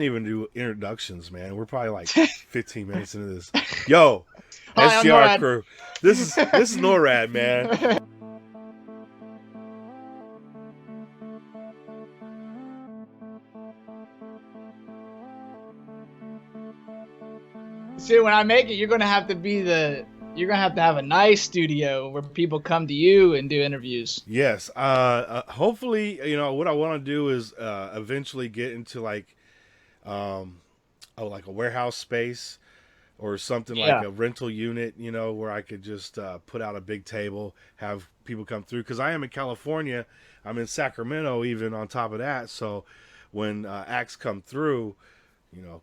Even do introductions, man. We're probably like 15 minutes into this. Yo, Hi, I'm SGR Norad. crew. This is Norad, man. See, when I make it, you're gonna have to have a nice studio where people come to you and do interviews. Yes. Hopefully, what I want to do is eventually get into um, like a warehouse space or something like Yeah, a rental unit, where I could just put out a big table, have people come through. Because I am in California, I'm in Sacramento, even on top of that. So when acts come through,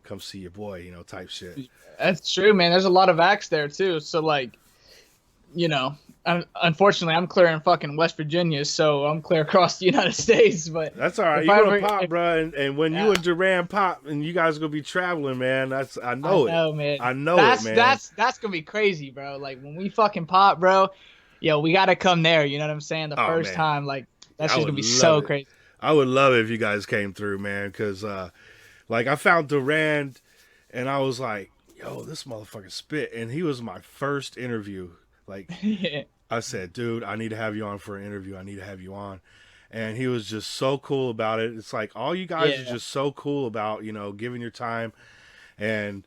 come see your boy, type shit. that's true, man. There's a lot of acts there too. So like, you know, unfortunately, I'm clear in fucking West Virginia, so I'm clear across the United States. But That's all right. if You're I gonna ever, pop, if bro, and when you yeah, and Duran pop, and you guys are gonna be traveling, man. I I know it. know, man. I know it, That's man. that's that's gonna be crazy, bro. Like when we fucking pop, bro. Yo, we gotta come there. You know what I'm saying? The Oh first man, time, like that's I just would gonna be love so it. crazy. I would love it if you guys came through, man. Because like I found Durand, and I was like, yo, this motherfucker spit, and he was my first interview. Like Yeah. I said, dude, I need to have you on for an interview. I need to have you on. And he was just so cool about it. It's like all you guys are Yeah. just so cool about, giving your time. And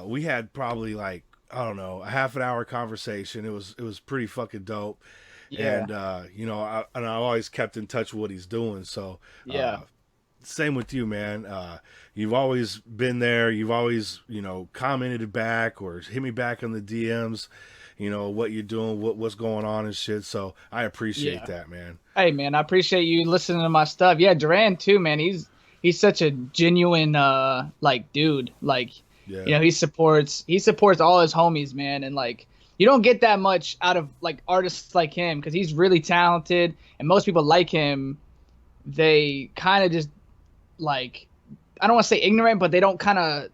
we had probably like, I don't know, a half an hour conversation. It was pretty fucking dope. Yeah. And I always kept in touch with what he's doing. So Yeah. same with you, man. You've always been there. You've always, commented back or hit me back on the DMs. What you're doing, what's going on and shit. So I appreciate Yeah. that, man. Hey man, I appreciate you listening to my stuff. Yeah, Duran too, man. He's such a genuine like dude. Like, Yeah, he supports all his homies, man, and like you don't get that much out of like artists like him because he's really talented and most people like him. They kind of just like I don't want to say ignorant, but they kind of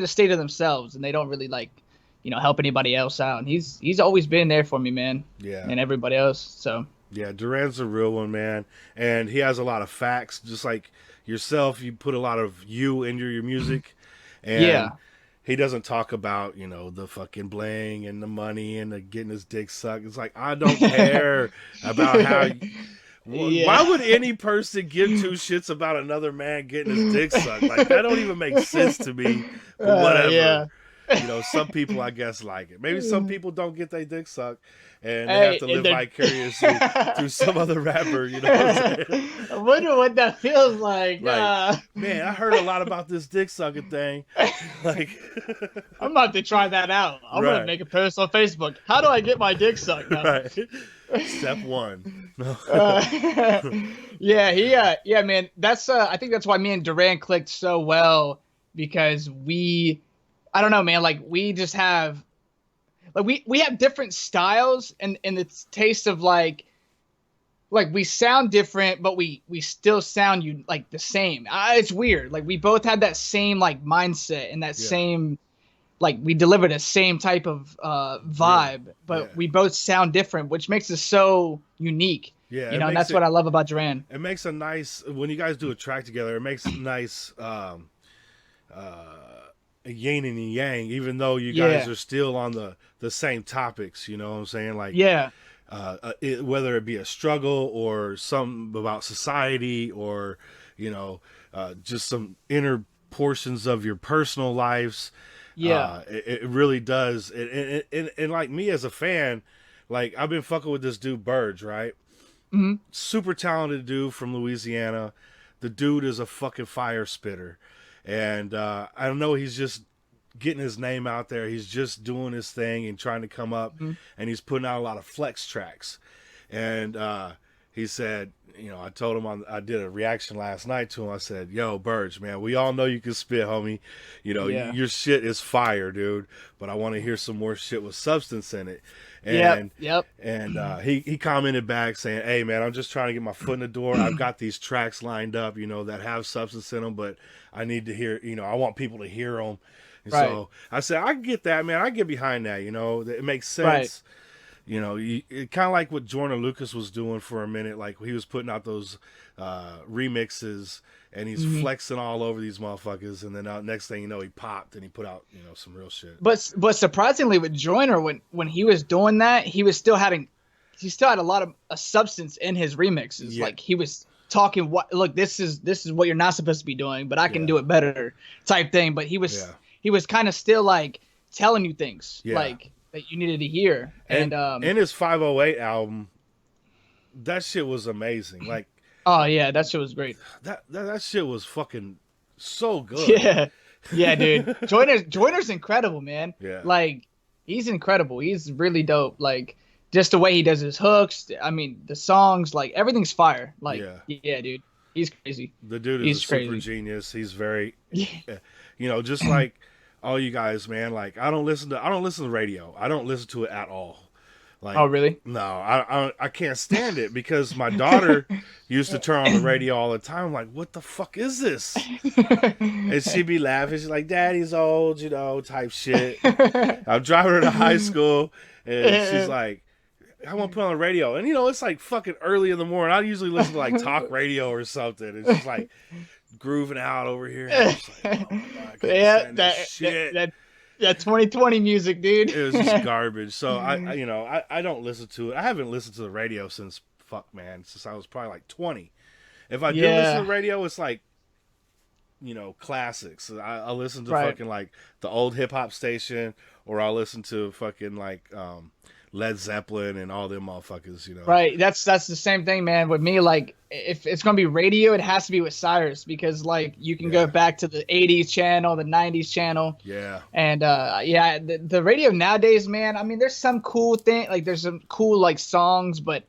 just stay to themselves and they don't really like help anybody else out. And he's always been there for me, man, yeah, and everybody else. So yeah. Duran's a real one, man, and he has a lot of facts, just like yourself. You put a lot of you into your music, and yeah. he doesn't talk about the fucking bling and the money and the getting his dick sucked. It's like I don't care about how. Why Yeah. would any person give two shits about another man getting his dick sucked? Like that don't even make sense to me. But whatever. Yeah. Some people I guess like it. Maybe some people don't get their dick sucked and they have Hey, to and live they're vicariously through some other rapper. You know what I'm saying? I wonder what that feels like. Like, man, I heard a lot about this dick sucking thing. Like, I'm about to try that out. I'm gonna right, make a post on Facebook. How do I get my dick sucked now? right. Step one. No. Uh, yeah, man. That's I think that's why me and Duran clicked so well because I don't know, man. Like we just have, like we have different styles and the taste of like we sound different, but we still sound you like the same. It's weird. Like we both had that same like mindset and that Yeah. same like we deliver the same type of Really. vibe, Yeah. but we both sound different, which makes us so unique. Yeah. And that's what I love about Duran. It makes a nice when you guys do a track together. It makes a nice yin and yang, even though you guys Yeah, are still on the same topics. You know what I'm saying? Like yeah, whether it be a struggle or something about society or you know just some inner portions of your personal lives. yeah. It really does. And like me as a fan, like I've been fucking with this dude Burge, right? Hmm. Super talented dude from Louisiana. The dude is a fucking fire spitter. And I don't know, he's just getting his name out there. He's just doing his thing and trying to come up. Hmm. And he's putting out a lot of flex tracks. And he said, I told him I did a reaction last night to him. I said, yo, Burge, man, we all know you can spit, homie. Yeah. Your shit is fire, dude. But I want to hear some more shit with substance in it. Yep. And Yep. he commented back saying, "Hey man, I'm just trying to get my foot in the door. I've got these tracks lined up, that have substance in them, but I need to hear, I want people to hear them." And Right. so I said, "I get that, man. I get behind that. It makes Right. sense." You know, it kind of like what Jordan Lucas was doing for a minute. Like he was putting out those remixes, and he's Hmm. flexing all over these motherfuckers. And then next thing you know, he popped and he put out some real shit. But surprisingly, with Joyner, when he was doing that, he still had a lot of a substance in his remixes. Yeah, Like he was talking, what look, this is what you're not supposed to be doing, but I can yeah, do it better, type thing. But yeah, he was kind of still like telling you things yeah. like that you needed to hear. And And in his 508 album, that shit was amazing. Like oh yeah, that shit was great. that shit was fucking so good. Yeah, yeah, dude. Joyner's incredible, man. Yeah, Like he's incredible. He's really dope. Like just the way he does his hooks. I mean, the songs, like everything's fire. Like yeah. yeah, dude. He's crazy. The dude is a He's super crazy. genius. He's very, Yeah. just like all you guys, man. Like I don't listen to the radio. I don't listen to it at all. Like Oh, really? no, I can't stand it because my daughter used to turn on the radio all the time. I'm like, what the fuck is this? And she'd be laughing. She's like, "Daddy's old," type shit. I'm driving her to high school, and she's like, "I want to put on the radio." And it's like fucking early in the morning. I usually listen to like talk radio or something. It's just like grooving out over here. And I'm just like, oh my god, I can't Yeah, stand this shit. that 2020 music, dude. It was just garbage. So I don't listen to it. I haven't listened to the radio since since I was probably like 20. If I do listen to the radio, it's like classics. I listen to Right. fucking like the old hip hop station, or I'll listen to fucking like Led Zeppelin and all them motherfuckers. Right. That's the same thing, man. With me, like if it's gonna be radio, it has to be with Cyrus because like you can go back to the 80s channel, the 90s channel. Yeah. And yeah, the radio nowadays, man. I mean, there's some cool thing, like there's some cool like songs, but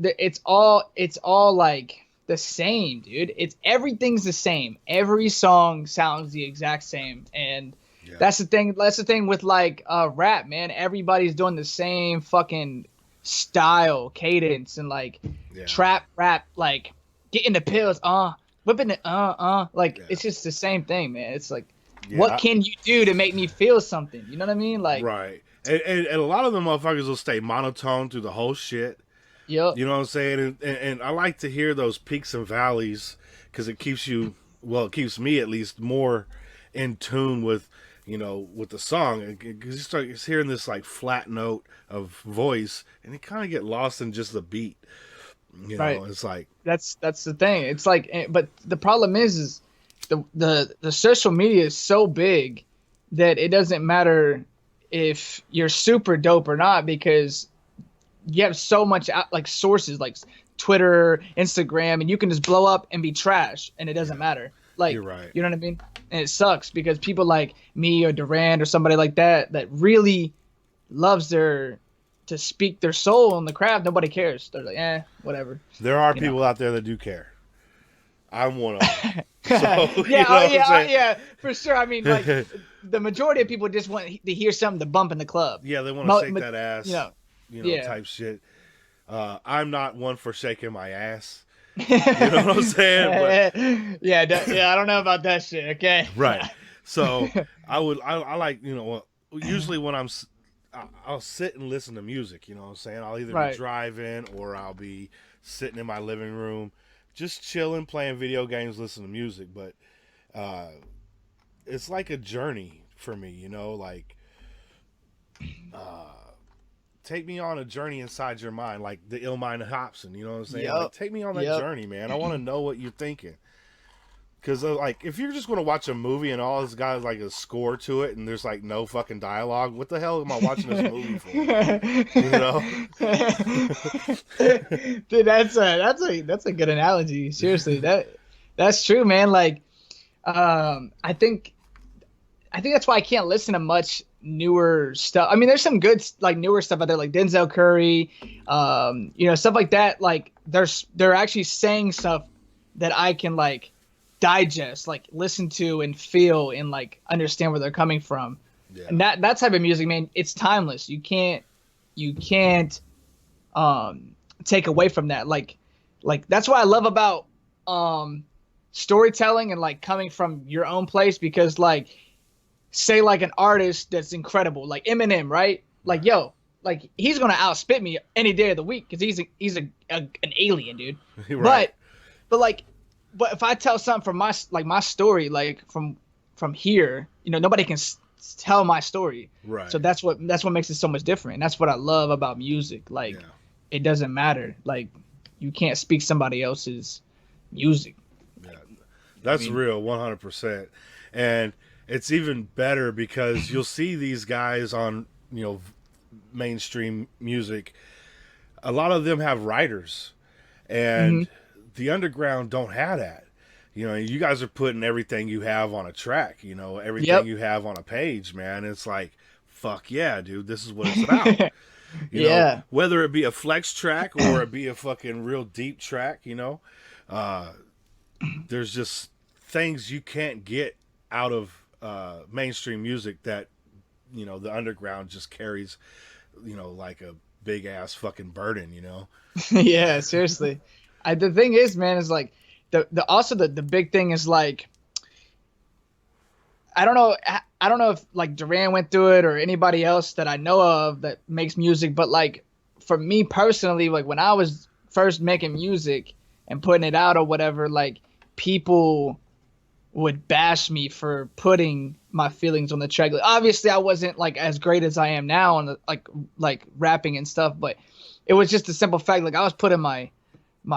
it's all like the same, dude. Everything's the same. Every song sounds the exact same, and Yeah. that's the thing. That's the thing with like rap, man. Everybody's doing the same fucking style, cadence, and like trap rap, like getting the pills, whipping it, like it's just the same thing, man. It's like, what can you do to make me feel something? You know what I mean? Like, right. And a lot of them motherfuckers will stay monotone through the whole shit. yep. You know what I'm saying? And I like to hear those peaks and valleys because it keeps it keeps me at least more in tune with the song, because you start hearing this like flat note of voice, and you kind of get lost in just the beat. Right. It's like That's the thing. It's like, but the problem is the social media is so big that it doesn't matter if you're super dope or not because you have so much like sources like Twitter, Instagram, and you can just blow up and be trash, and it doesn't matter. Like, you're right. You know what I mean? And it sucks because people like me or Durand or somebody like that really loves to speak their soul on the craft, nobody cares. They're like, whatever. There are people out there that do care. I'm one of them. So, yeah, for sure. I mean, like the majority of people just want to hear something to bump in the club. Yeah, they want to shake that ass. Yeah. Type shit. I'm not one for shaking my ass. You know what I'm saying? But, yeah, I don't know about that shit. Okay. Right. So I like, usually when I'll sit and listen to music, you know what I'm saying? I'll either be driving or I'll be sitting in my living room, just chilling, playing video games, listening to music. But it's like a journey for me, like take me on a journey inside your mind, like the Illmind Hobson, you know what I'm saying? Yep. Like, take me on that journey, man. I want to know what you're thinking. Because, like, if you're just going to watch a movie and all it's got like a score to it and there's like no fucking dialogue, what the hell am I watching this movie for? Dude, that's a good analogy. Seriously, that's true, man. Like, I think that's why I can't listen to much newer stuff. I mean, there's some good like newer stuff out there, like Denzel Curry, stuff like that. Like, they're actually saying stuff that I can like digest, like listen to and feel and like understand where they're coming from. Yeah. And that type of music, man, it's timeless. You can't take away from that. Like that's what I love about storytelling and like coming from your own place, because like say like an artist that's incredible, like Eminem, right? Like, yo, like he's gonna outspit me any day of the week because an alien, dude. Right. But like, but if I tell something from my story, like from here, nobody can tell my story. Right. So that's what makes it so much different. And that's what I love about music. Like, Yeah. it doesn't matter. Like, you can't speak somebody else's music. Yeah. That's real, 100%. And it's even better because you'll see these guys on, mainstream music. A lot of them have writers, Hmm. and the underground don't have that. You guys are putting everything you have on a track, everything Yep. you have on a page, man. It's like, fuck yeah, dude, this is what it's about. Yeah. Whether it be a flex track or it be a fucking real deep track, uh, there's just things you can't get out of mainstream music that the underground just carries, like a big ass fucking burden. Yeah, seriously. The thing is, man, is like the big thing is like, I don't know if like Duran went through it or anybody else that I know of that makes music, but like for me personally, like when I was first making music and putting it out or whatever, like people would bash me for putting my feelings on the track. Like, obviously, I wasn't like as great as I am now on the like rapping and stuff, but it was just a simple fact. Like I was putting my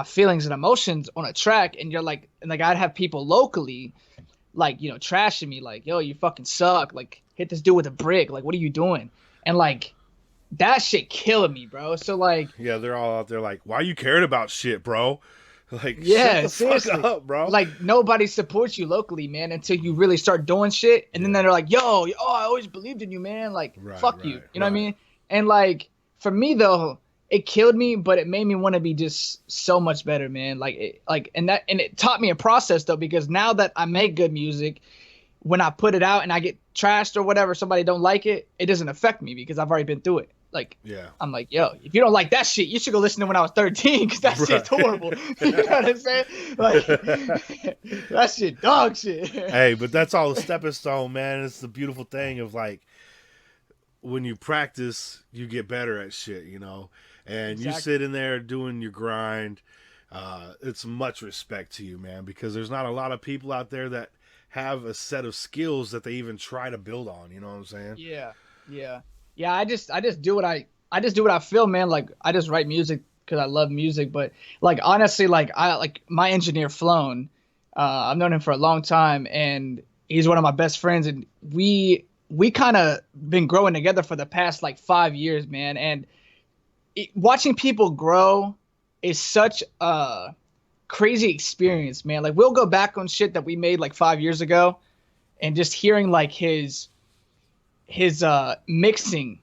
feelings and emotions on a track, and and I'd have people locally like trashing me, like, yo, you fucking suck, like hit this dude with a brick, like what are you doing? And like that shit killing me, bro. So like, Yeah, they're all out there like, why you caring about shit, bro? Like, shut yeah, the fuck seriously. up, bro. Like nobody supports you locally, man, until you really start doing shit, and then Yeah. they're like, "Yo, oh, I always believed in you, man. Like, Right, fuck you." right, You know what I right. mean? And like for me though, it killed me, but it made me want to be just so much better, man. And it taught me a process though, because now that I make good music, when I put it out and I get trashed or whatever, somebody don't like it, it doesn't affect me because I've already been through it. Like, Yeah. I'm like, yo, if you don't like that shit, you should go listen to when I was 13 because that shit's Right. horrible. You know what I'm saying? Like, that shit, dog shit. Hey, but that's all a stepping stone, man. It's the beautiful thing of like when you practice, you get better at shit. And you Exactly. sit in there doing your grind. It's much respect to you, man, because there's not a lot of people out there that have a set of skills that they even try to build on. You know what I'm saying? Yeah, yeah, yeah. I just do what I feel, man. Like I just write music because I love music. But like honestly, like I like my engineer Flown. I've known him for a long time, and he's one of my best friends. And we kind of been growing together for the past like 5 years, man. And watching people grow is such a crazy experience, man. Like we'll go back on shit that we made like 5 years ago, and just hearing like his mixing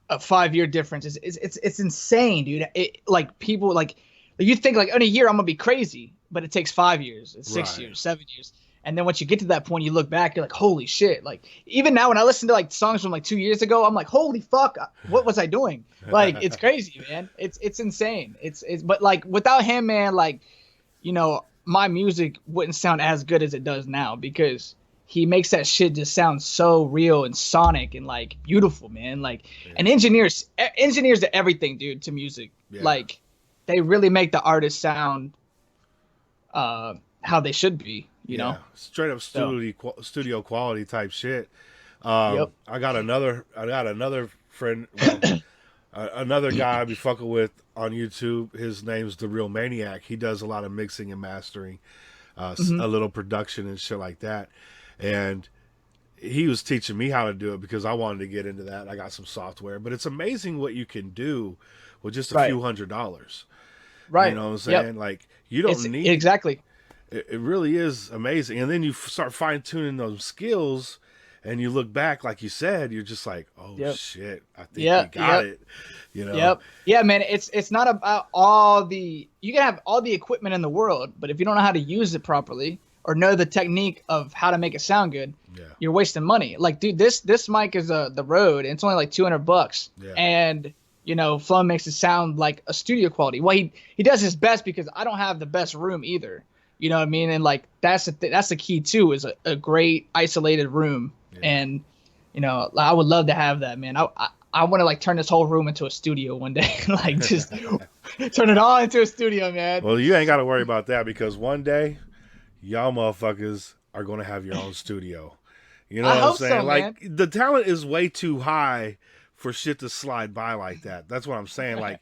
a 5 year difference is it's insane, dude. It like people like you think like in a year I'm gonna be crazy, but it takes 5 years, it's 6 years, Right. 7 years. And then once you get to that point, you look back, you're like, holy shit. Like even now when I listen to like songs from like 2 years ago, I'm like, holy fuck, what was I doing? Like it's crazy, man. It's insane. It's but like without him, man, like, my music wouldn't sound as good as it does now because he makes that shit just sound so real and sonic and like beautiful, man. Like, Yeah. and engineers to everything, dude, to music. Yeah. Like they really make the artist sound how they should be, you know? Straight up So, studio quality type shit. yep. I got another friend, well, another guy I be fucking with on YouTube. His name's The Real Maniac. He does a lot of mixing and mastering, Hmm. a little production and shit like that. And he was teaching me how to do it because I wanted to get into that. I got some software, but it's amazing what you can do with just a Right. few $100s. You Right. know what I'm Yep. saying? Like you don't It's need. exactly. It really is amazing. And then you start fine tuning those skills, and you look back, like you said, you're just like, oh Yep. shit, I think Yeah. we got Yep. it. You know? Yep. Yeah, man. It's not about you can have all the equipment in the world, but if you don't know how to use it properly or know the technique of how to make it sound good, Yeah. you're wasting money. Like, dude, this mic is the Rode, and it's only like $200, Yeah. and Flo makes it sound like a studio quality. Well, he does his best because I don't have the best room either. You know what I mean? And like that's the key too, is a great isolated room. Yeah. And I would love to have that, man. I want to like turn this whole room into a studio one day. Like just turn it all into a studio, man. Well, you ain't got to worry about that because one day y'all motherfuckers are going to have your own studio. You know I what I'm hope saying? so, Like man. the talent is way too high for shit to slide by like that. That's what I'm saying. Like,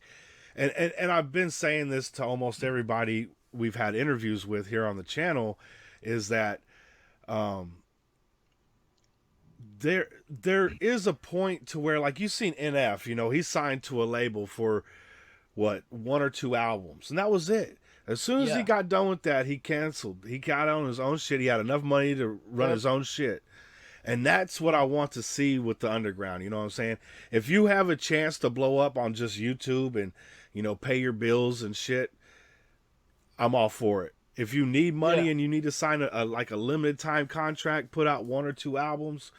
and I've been saying this to almost everybody we've had interviews with here on the channel, is that um, there is a point to where, like, you've seen NF. You know, he's signed to a label for what, 1 or 2 albums, and that was it. As soon as he Yeah. got done with that, he canceled. He got on his own shit. He had enough money to run Yep. his own shit. And that's what I want to see with the underground. You know what I'm saying? If you have a chance to blow up on just YouTube and, you know, pay your bills and shit, I'm all for it. If you need Yeah. money and you need to sign a like a limited time contract, put out 1 or 2 albums,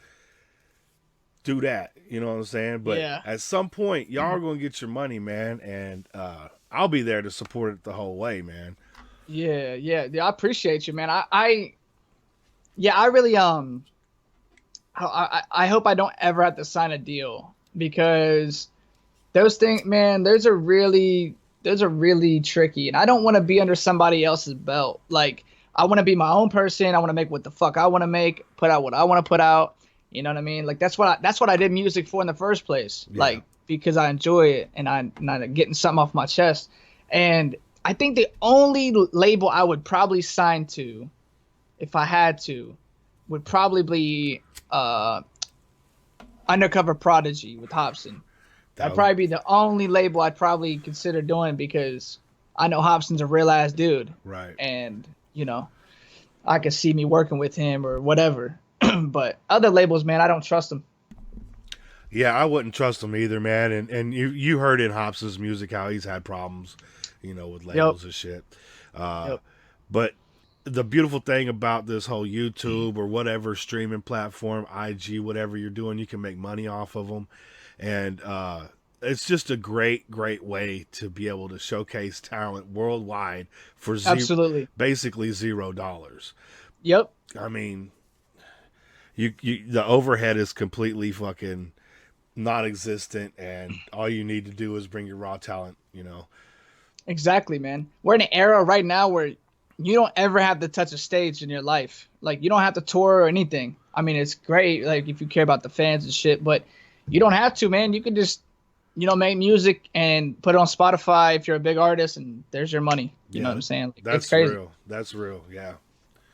do that. You know what I'm saying? But Yeah. at some point, y'all are gonna get your money, man, and I'll be there to support it the whole way, man. Yeah. Yeah. Yeah. I appreciate you, man. Yeah, I really I hope I don't ever have to sign a deal because those things, man, those are really tricky, and I don't want to be under somebody else's belt. Like, I want to be my own person. I want to make what the fuck I want to make, put out what I want to put out. You know what I mean? Like that's what I did music for in the first place. Yeah. Like because I enjoy it and I'm getting something off my chest. And I think the only label I would probably sign to, if I had to, would probably be Undercover Prodigy with Hobson. That'd That probably be the only label I'd probably consider doing because I know Hobson's a real ass dude, right. and I could see me working with him or whatever. But other labels, man, I don't trust them. Yeah, I wouldn't trust him either, man. And you heard in Hobson's music how he's had problems, you know, with Yep. labels and shit. Yep. But the beautiful thing about this whole YouTube or whatever streaming platform, IG, whatever you're doing, you can make money off of them, and it's just a great, great way to be able to showcase talent worldwide for Absolutely. basically $0. Yep. I mean, you the overhead is completely fucking non-existent, and all you need to do is bring your raw talent. You know. Exactly, man. We're in an era right now where you don't ever have to touch a stage in your life. Like you don't have to tour or anything. I mean, it's great, like if you care about the fans and shit, but you don't have to, man. You can just, make music and put it on Spotify if you're a big artist, and there's your money. You know what I'm saying? Like, That's it's crazy. real. That's real. Yeah,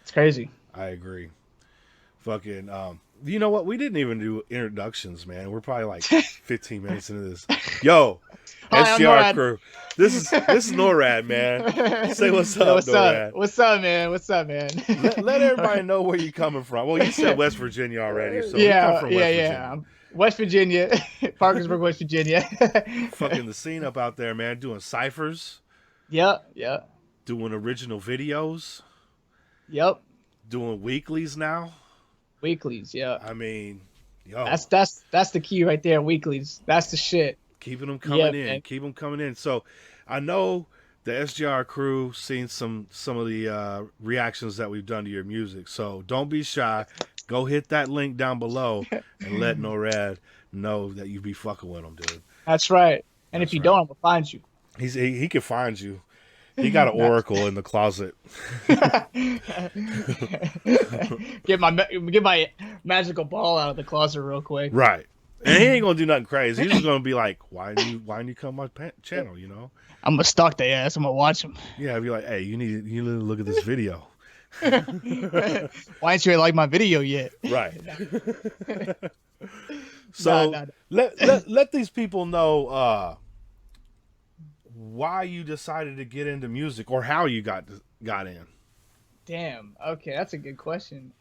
It's crazy. I agree. Fucking. You know what? We didn't even do introductions, man. We're probably like 15 minutes into this. Yo, Hi, I'm SGR Norad. crew. This is Norad, man. Say what's up, Yo, what's Norad. up? What's up, man? What's up, man? Let everybody know where you're coming from. Well, you said West Virginia already, so you come yeah, from yeah, West yeah. Virginia. I'm West Virginia, Parkersburg, West Virginia. Fucking the scene up out there, man. Doing ciphers, Yep, yep, doing original videos, yep. doing weeklies now. Weeklies, yeah. I mean, yo, That's the key right there. Weeklies. That's the shit. keeping them coming in. Man. Keep them coming in. So I know the SGR crew seen some of the reactions that we've done to your music. So don't be shy. Go hit that link down below and let Norad know that you be fucking with him, dude. That's right. And That's if you right. don't, I'm gonna find you. He can find you. He got an oracle in the closet. get my magical ball out of the closet real quick. Right. And he ain't gonna do nothing crazy. He's just gonna be like, "Why didn't you come on my channel?" You know? I'm gonna stalk their ass. I'm gonna watch them. Yeah, I'd be like, "Hey, you need to look at this video." Why ain't you like my video yet? Right. So No. let these people know why you decided to get into music or how you got in. Damn. Okay, that's a good question.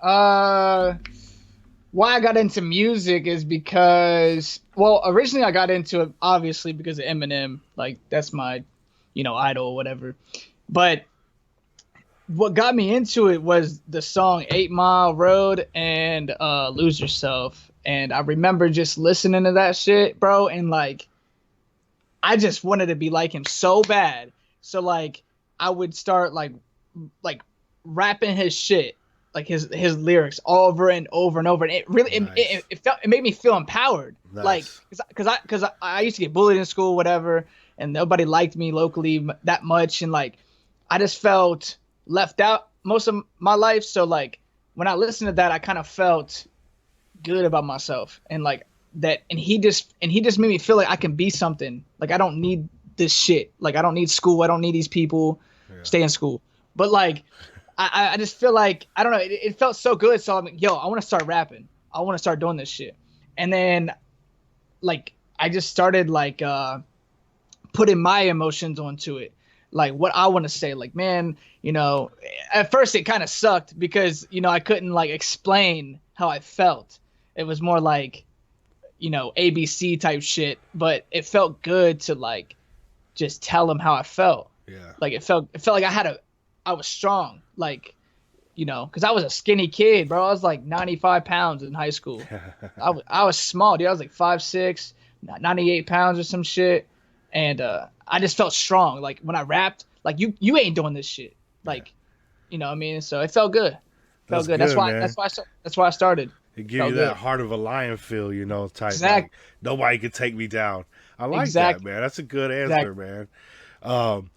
Why I got into music is because, well, originally I got into it obviously because of Eminem. Like that's my, idol or whatever. But what got me into it was the song 8 Mile Road and Lose Yourself. And I remember just listening to that shit, bro, and like I just wanted to be like him so bad. So like I would start like rapping his shit his lyrics over and over and over, and it really Nice. it made me feel empowered. Like, Nice. because I used to get bullied in school, whatever, and nobody liked me locally that much, and like I just felt left out most of my life. So like when I listened to that, I kind of felt good about myself, and like that, and he just made me feel like I can be something. Like I don't need this shit. Like I don't need school. I don't need these people. Yeah. Stay in school. But like I just feel like I don't know. It felt so good. So I'm like, yo, I want to start rapping. I want to start doing this shit. And then like I just started like putting my emotions onto it, like what I want to say. Like, man, at first it kind of sucked because I couldn't like explain how I felt. It was more like ABC type shit, but it felt good to like just tell them how I felt. Yeah. Like it felt like I was strong, like because I was a skinny kid, bro. I was like 95 pounds in high school. I was small, dude. I was like 5'6", 98 pounds or some shit. And I just felt strong. Like when I rapped, like you ain't doing this shit. Like, you know what I mean? So it felt good. That's Felt good. That's good, why man. that's why I started. It give Felt you good. that heart of a lion feel, type like Exact nobody could take me down. I like that, exact man. That's a good exact answer, man. Um,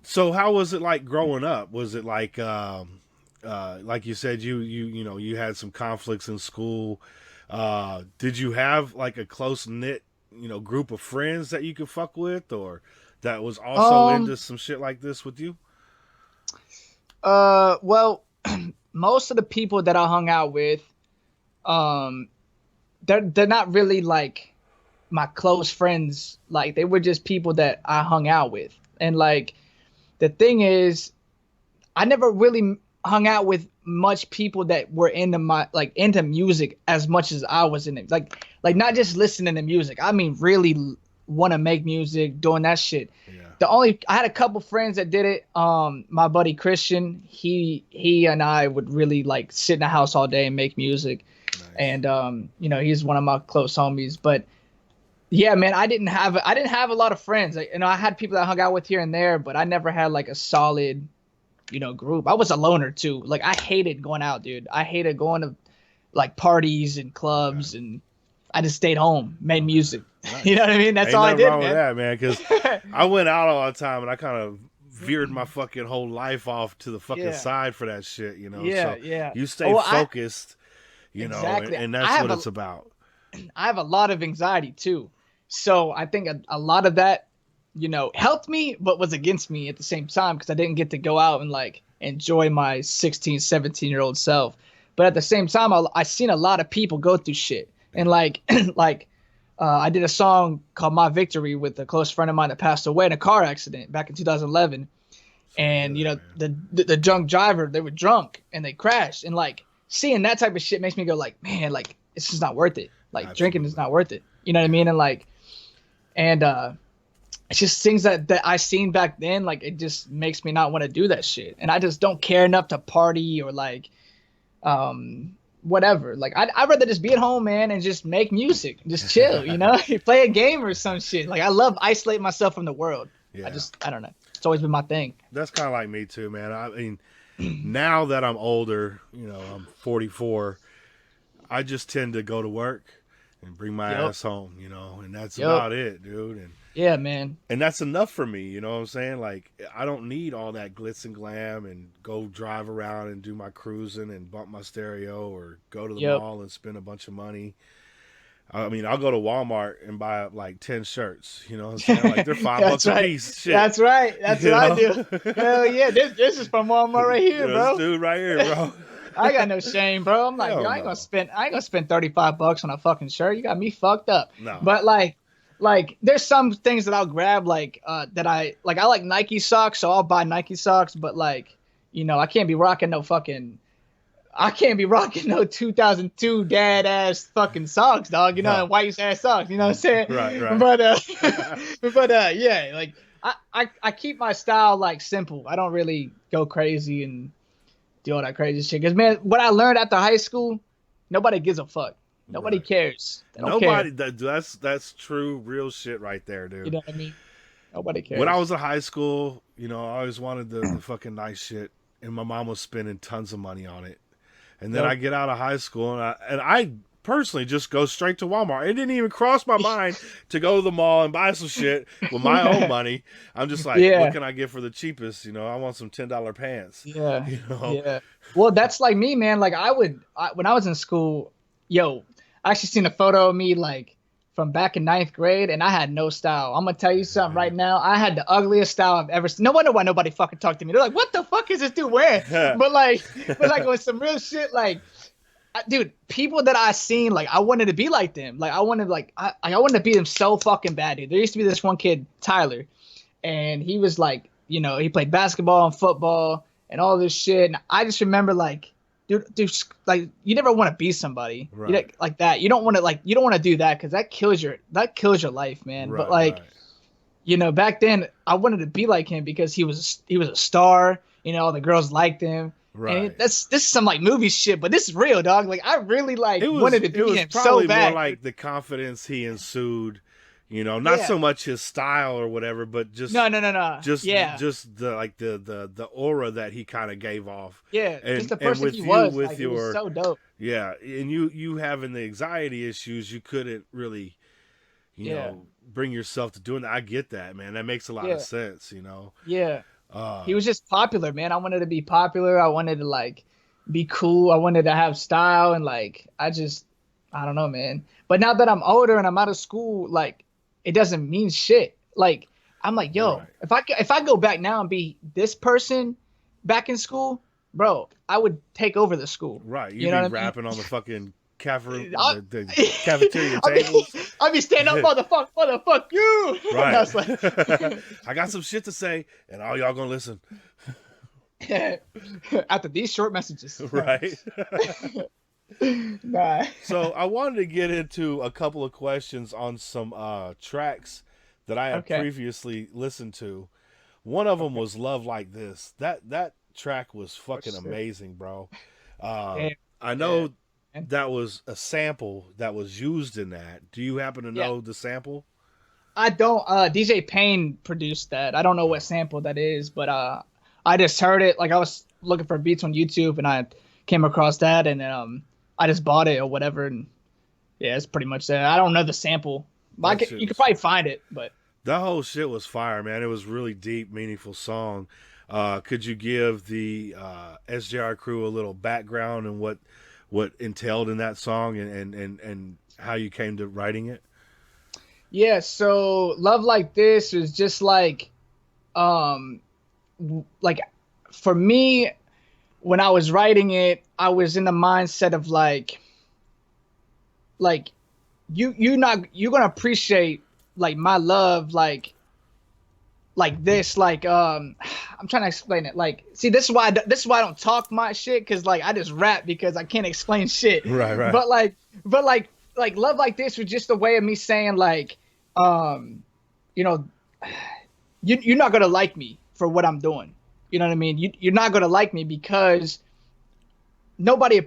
so how was it like growing up? Was it like you said, you had some conflicts in school. Did you have like a close knit, group of friends that you could fuck with, or that was also um into some shit like this with you? well, most of the people that I hung out with, um they're not really like my close friends. Like they were just people that I hung out with. And like the thing is, I never really hung out with much people that were into music as much as I was in it. Like not Okay. just listening to music. I mean really want to make music, doing that shit. Yeah. I had a couple friends that did it. My buddy Christian, he and I would really like sit in the house all day and make music. Nice. And he's one of my close homies. But yeah, man, I didn't have a lot of friends. I had people that I hung out with here and there, but I never had like a solid group. I was a loner too. Like I hated going out, dude. I hated going to like parties and Okay. clubs, and I just stayed home, made Okay. music. You know Nice. what I mean? That's Ain't all I nothing did, wrong with man. that, man. Because I went out all the time, and I kind of veered my fucking whole life off to the fucking Yeah, side for that shit, yeah, So yeah. you stay Oh, well, I focused, and, exactly. and I that's have what a it's about. I have a lot of anxiety too, so I think a lot of that, helped me, but was against me at the same time because I didn't get to go out and like enjoy my 16, 17-year-old self. But at the same time, I seen a lot of people go through shit, and Yeah. like like I did a song called "My Victory" with a close friend of mine that passed away in a car accident back in 2011. Sorry to hear And that, man. the drunk driver, they were drunk and they crashed, and like seeing that type of shit makes me go like, man, like it's just not worth it. Like drinking is Absolutely. not worth it. You know what I Yeah. mean? And it's just things that I seen back then. Like it just makes me not want to do that shit, and I just don't care enough to party or like whatever. Like I'd rather just be at home, man, and just make music, just chill, play a game or some shit. Like I love isolating myself from the world. Yeah. I don't know. It's always been my thing. That's kind of like me too, man. I mean, now that I'm older, I'm 44. I just tend to go to work and bring my Yep. ass home, and that's Yep. about it, dude. Yeah, man. And that's enough for me, you know what I'm saying? Like I don't need all that glitz and glam and go drive around and do my cruising and bump my stereo or go to the Yep. mall and spend a bunch of money. I mean, I'll go to Walmart and buy like 10 shirts, you know what I'm saying? Like they're $5 That's a right. piece. Shit. That's right. That's You what I know? do. Hell yeah. This is from Walmart right here, This bro. dude right here, bro. I got no shame, bro. I'm like, yo, Hell no. I ain't gonna spend $35 on a fucking shirt. You got me fucked up. No. But like there's some things that I'll grab that I like Nike socks, so I'll buy Nike socks, but like, I can't be rocking no 2002 dad ass fucking socks, dog. No. White ass socks. You know what I'm saying? Right, right. But yeah, like I keep my style like simple. I don't really go crazy and do all that crazy shit. Cause man, what I learned after high school, nobody gives a fuck. Nobody Right. cares. They don't Nobody care. that's true real shit right there, You dude. know what I mean? Nobody When I cares. was in high school, I always wanted the fucking nice shit and my mom was spending tons of money on it. And then I Yep. get out of high school, and I personally just go straight to Walmart. It didn't even cross my mind to go to the mall and buy some shit with my own money. I'm just like, what Yeah. can I get for the cheapest? I want some $10 pants. Yeah. You know, Yeah. Well, that's like me, man. Like when I was in school, yo, I actually seen a photo of me like from back in ninth grade, and I had no style. I'm gonna tell you something right now. I had the ugliest style I've ever seen. No wonder why nobody fucking talked to me. They're like, "What the fuck is this dude wearing?" But like, but like with some real shit, like, dude, people that I seen, like, I wanted to be like them. Like, I wanted to be them so fucking bad, dude. There used to be this one kid, Tyler, and he was like, he played basketball and football and all this shit. And I just remember like, dude, like you never want to be somebody right, like that. You don't want to do that because that kills your life, man. But right, like, right, back then I wanted to be like him because he was a star. All the girls liked him. And right. this is some like movie shit, but this is real, dog. Like I really like It was wanted to it be was him so probably more bad, dude. like the confidence he ensued. Not Yeah. so much his style or whatever, but just No, no, no, no. just Yeah. just the like the aura that he kind of gave off. Yeah. Just and the and person he with you was, with like it was your so dope. yeah, and you having the anxiety issues, you couldn't really Yeah. bring yourself to doing that. I get that, man. That makes a lot of Yeah. sense. Yeah. uh He was just popular, man. I wanted to be popular. I wanted to like be cool. I wanted to have style and like I don't know, man. But now that I'm older and I'm out of school, like it doesn't mean shit. Like I'm like, yo, right, if I go back now and be this person back in school, bro, I would take over the school. right, You you'd know be what I mean? rapping on the fucking cafe I, the cafeteria I mean, tables. I be stand up, motherfuck you. I Right. was like, I got some shit to say, and all y'all gonna listen. after these short messages. Right. Nah. So I wanted to get into a couple of questions on some tracks that I have Okay. previously listened to. One of them Okay. was "Love Like This." That track was Oh, fucking shit. amazing, bro. Uh, Damn. I Yeah. know Man. that was a sample that was used in that. Do you happen to Yeah. know the sample? I don't. DJ Payne produced that. I don't know what sample that is, but I just heard it. Like I was looking for beats on YouTube, and I came across that, and I just bought it or whatever. And yeah, it's pretty much that. I don't know the sample, but That shit you could was probably find it. But That whole shit was fire, man. It was really deep, meaningful song. Could you give the SJR crew a little background and what entailed in that song and how you came to writing it? yeah, so Love Like This is just um like for me when I was writing it, I was in the mindset of like you're gonna appreciate like my love like this I'm trying to explain it. Like, see, this is why I don't talk my shit because like I just rap because I can't explain shit. Right, right, But like Love Like This was just a way of me saying like um you know you're not gonna like me for what I'm doing. You know what I mean? You're not gonna like me because nobody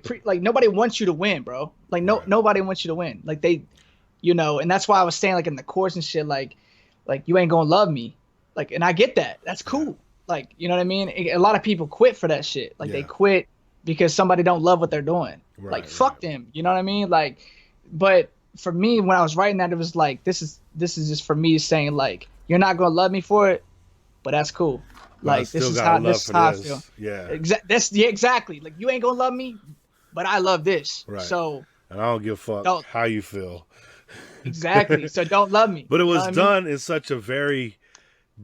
wants you to win, bro. Like right. nobody wants you to win. Like and that's why I was saying like in the course and shit like you ain't gonna love me. Like, and I get that. That's Yeah, cool. Like, you know what I mean? A lot of people quit for that shit. Like they yeah, quit because somebody don't love what they're doing. Like right, right. fuck them. You know what I mean? Like, but for me when I was writing that, it was like this is just for me saying like you're not gonna love me for it, but that's cool. But I Like still got a love this is for how I feel. this. Yeah, Exactly. Like you ain't gonna love me, but I love this. right. So And I don't give a fuck don't how you feel. exactly. So don't love me. But it You know was what I mean? done in such a very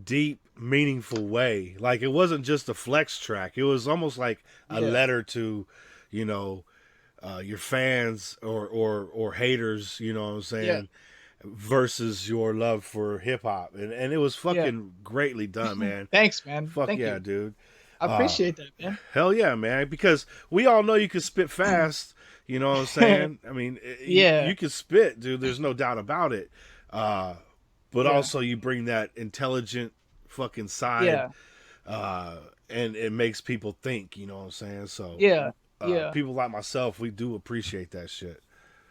deep, meaningful way. Like it wasn't just a flex track. It was almost like a Yeah. letter to, you know, your fans or haters. You know what I'm Yeah. saying? Versus your love for hip hop, and it was Yeah. fucking greatly done, man. Thanks, man. Fuck Thank yeah, you. dude. I Uh, appreciate that, man. Hell yeah, man. Because we all know you can spit fast. You know what I'm saying? I mean, Yeah. you can spit, dude. There's no doubt about it. Uh, but Yeah. also, you bring that intelligent fucking side, Yeah. uh, and it makes people think. You know what I'm saying? So, Yeah. Yeah. people like myself, we do appreciate that shit.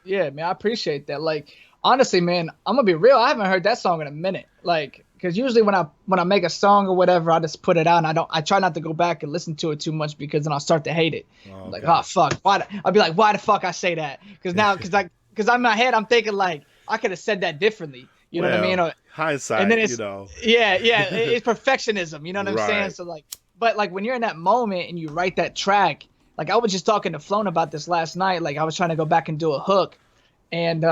Yeah, man. I appreciate that. Like, honestly, man, I'm gonna be real. I haven't heard that song in a minute. Like, because usually when I make a song or whatever, I just put it out, and I try not to go back and listen to it too much because then I'll start to hate it. Oh, I'm like, okay. oh fuck, I'll be like, why the fuck I say that? Because in my head I'm thinking like I could have said that differently. You know what I mean? Well, And then hindsight, you it's know. it's perfectionism. You know what I'm saying? Right. So like, but like when you're in that moment and you write that track, like I was just talking to Flown about this last night. Like I was trying to go back and do a hook, and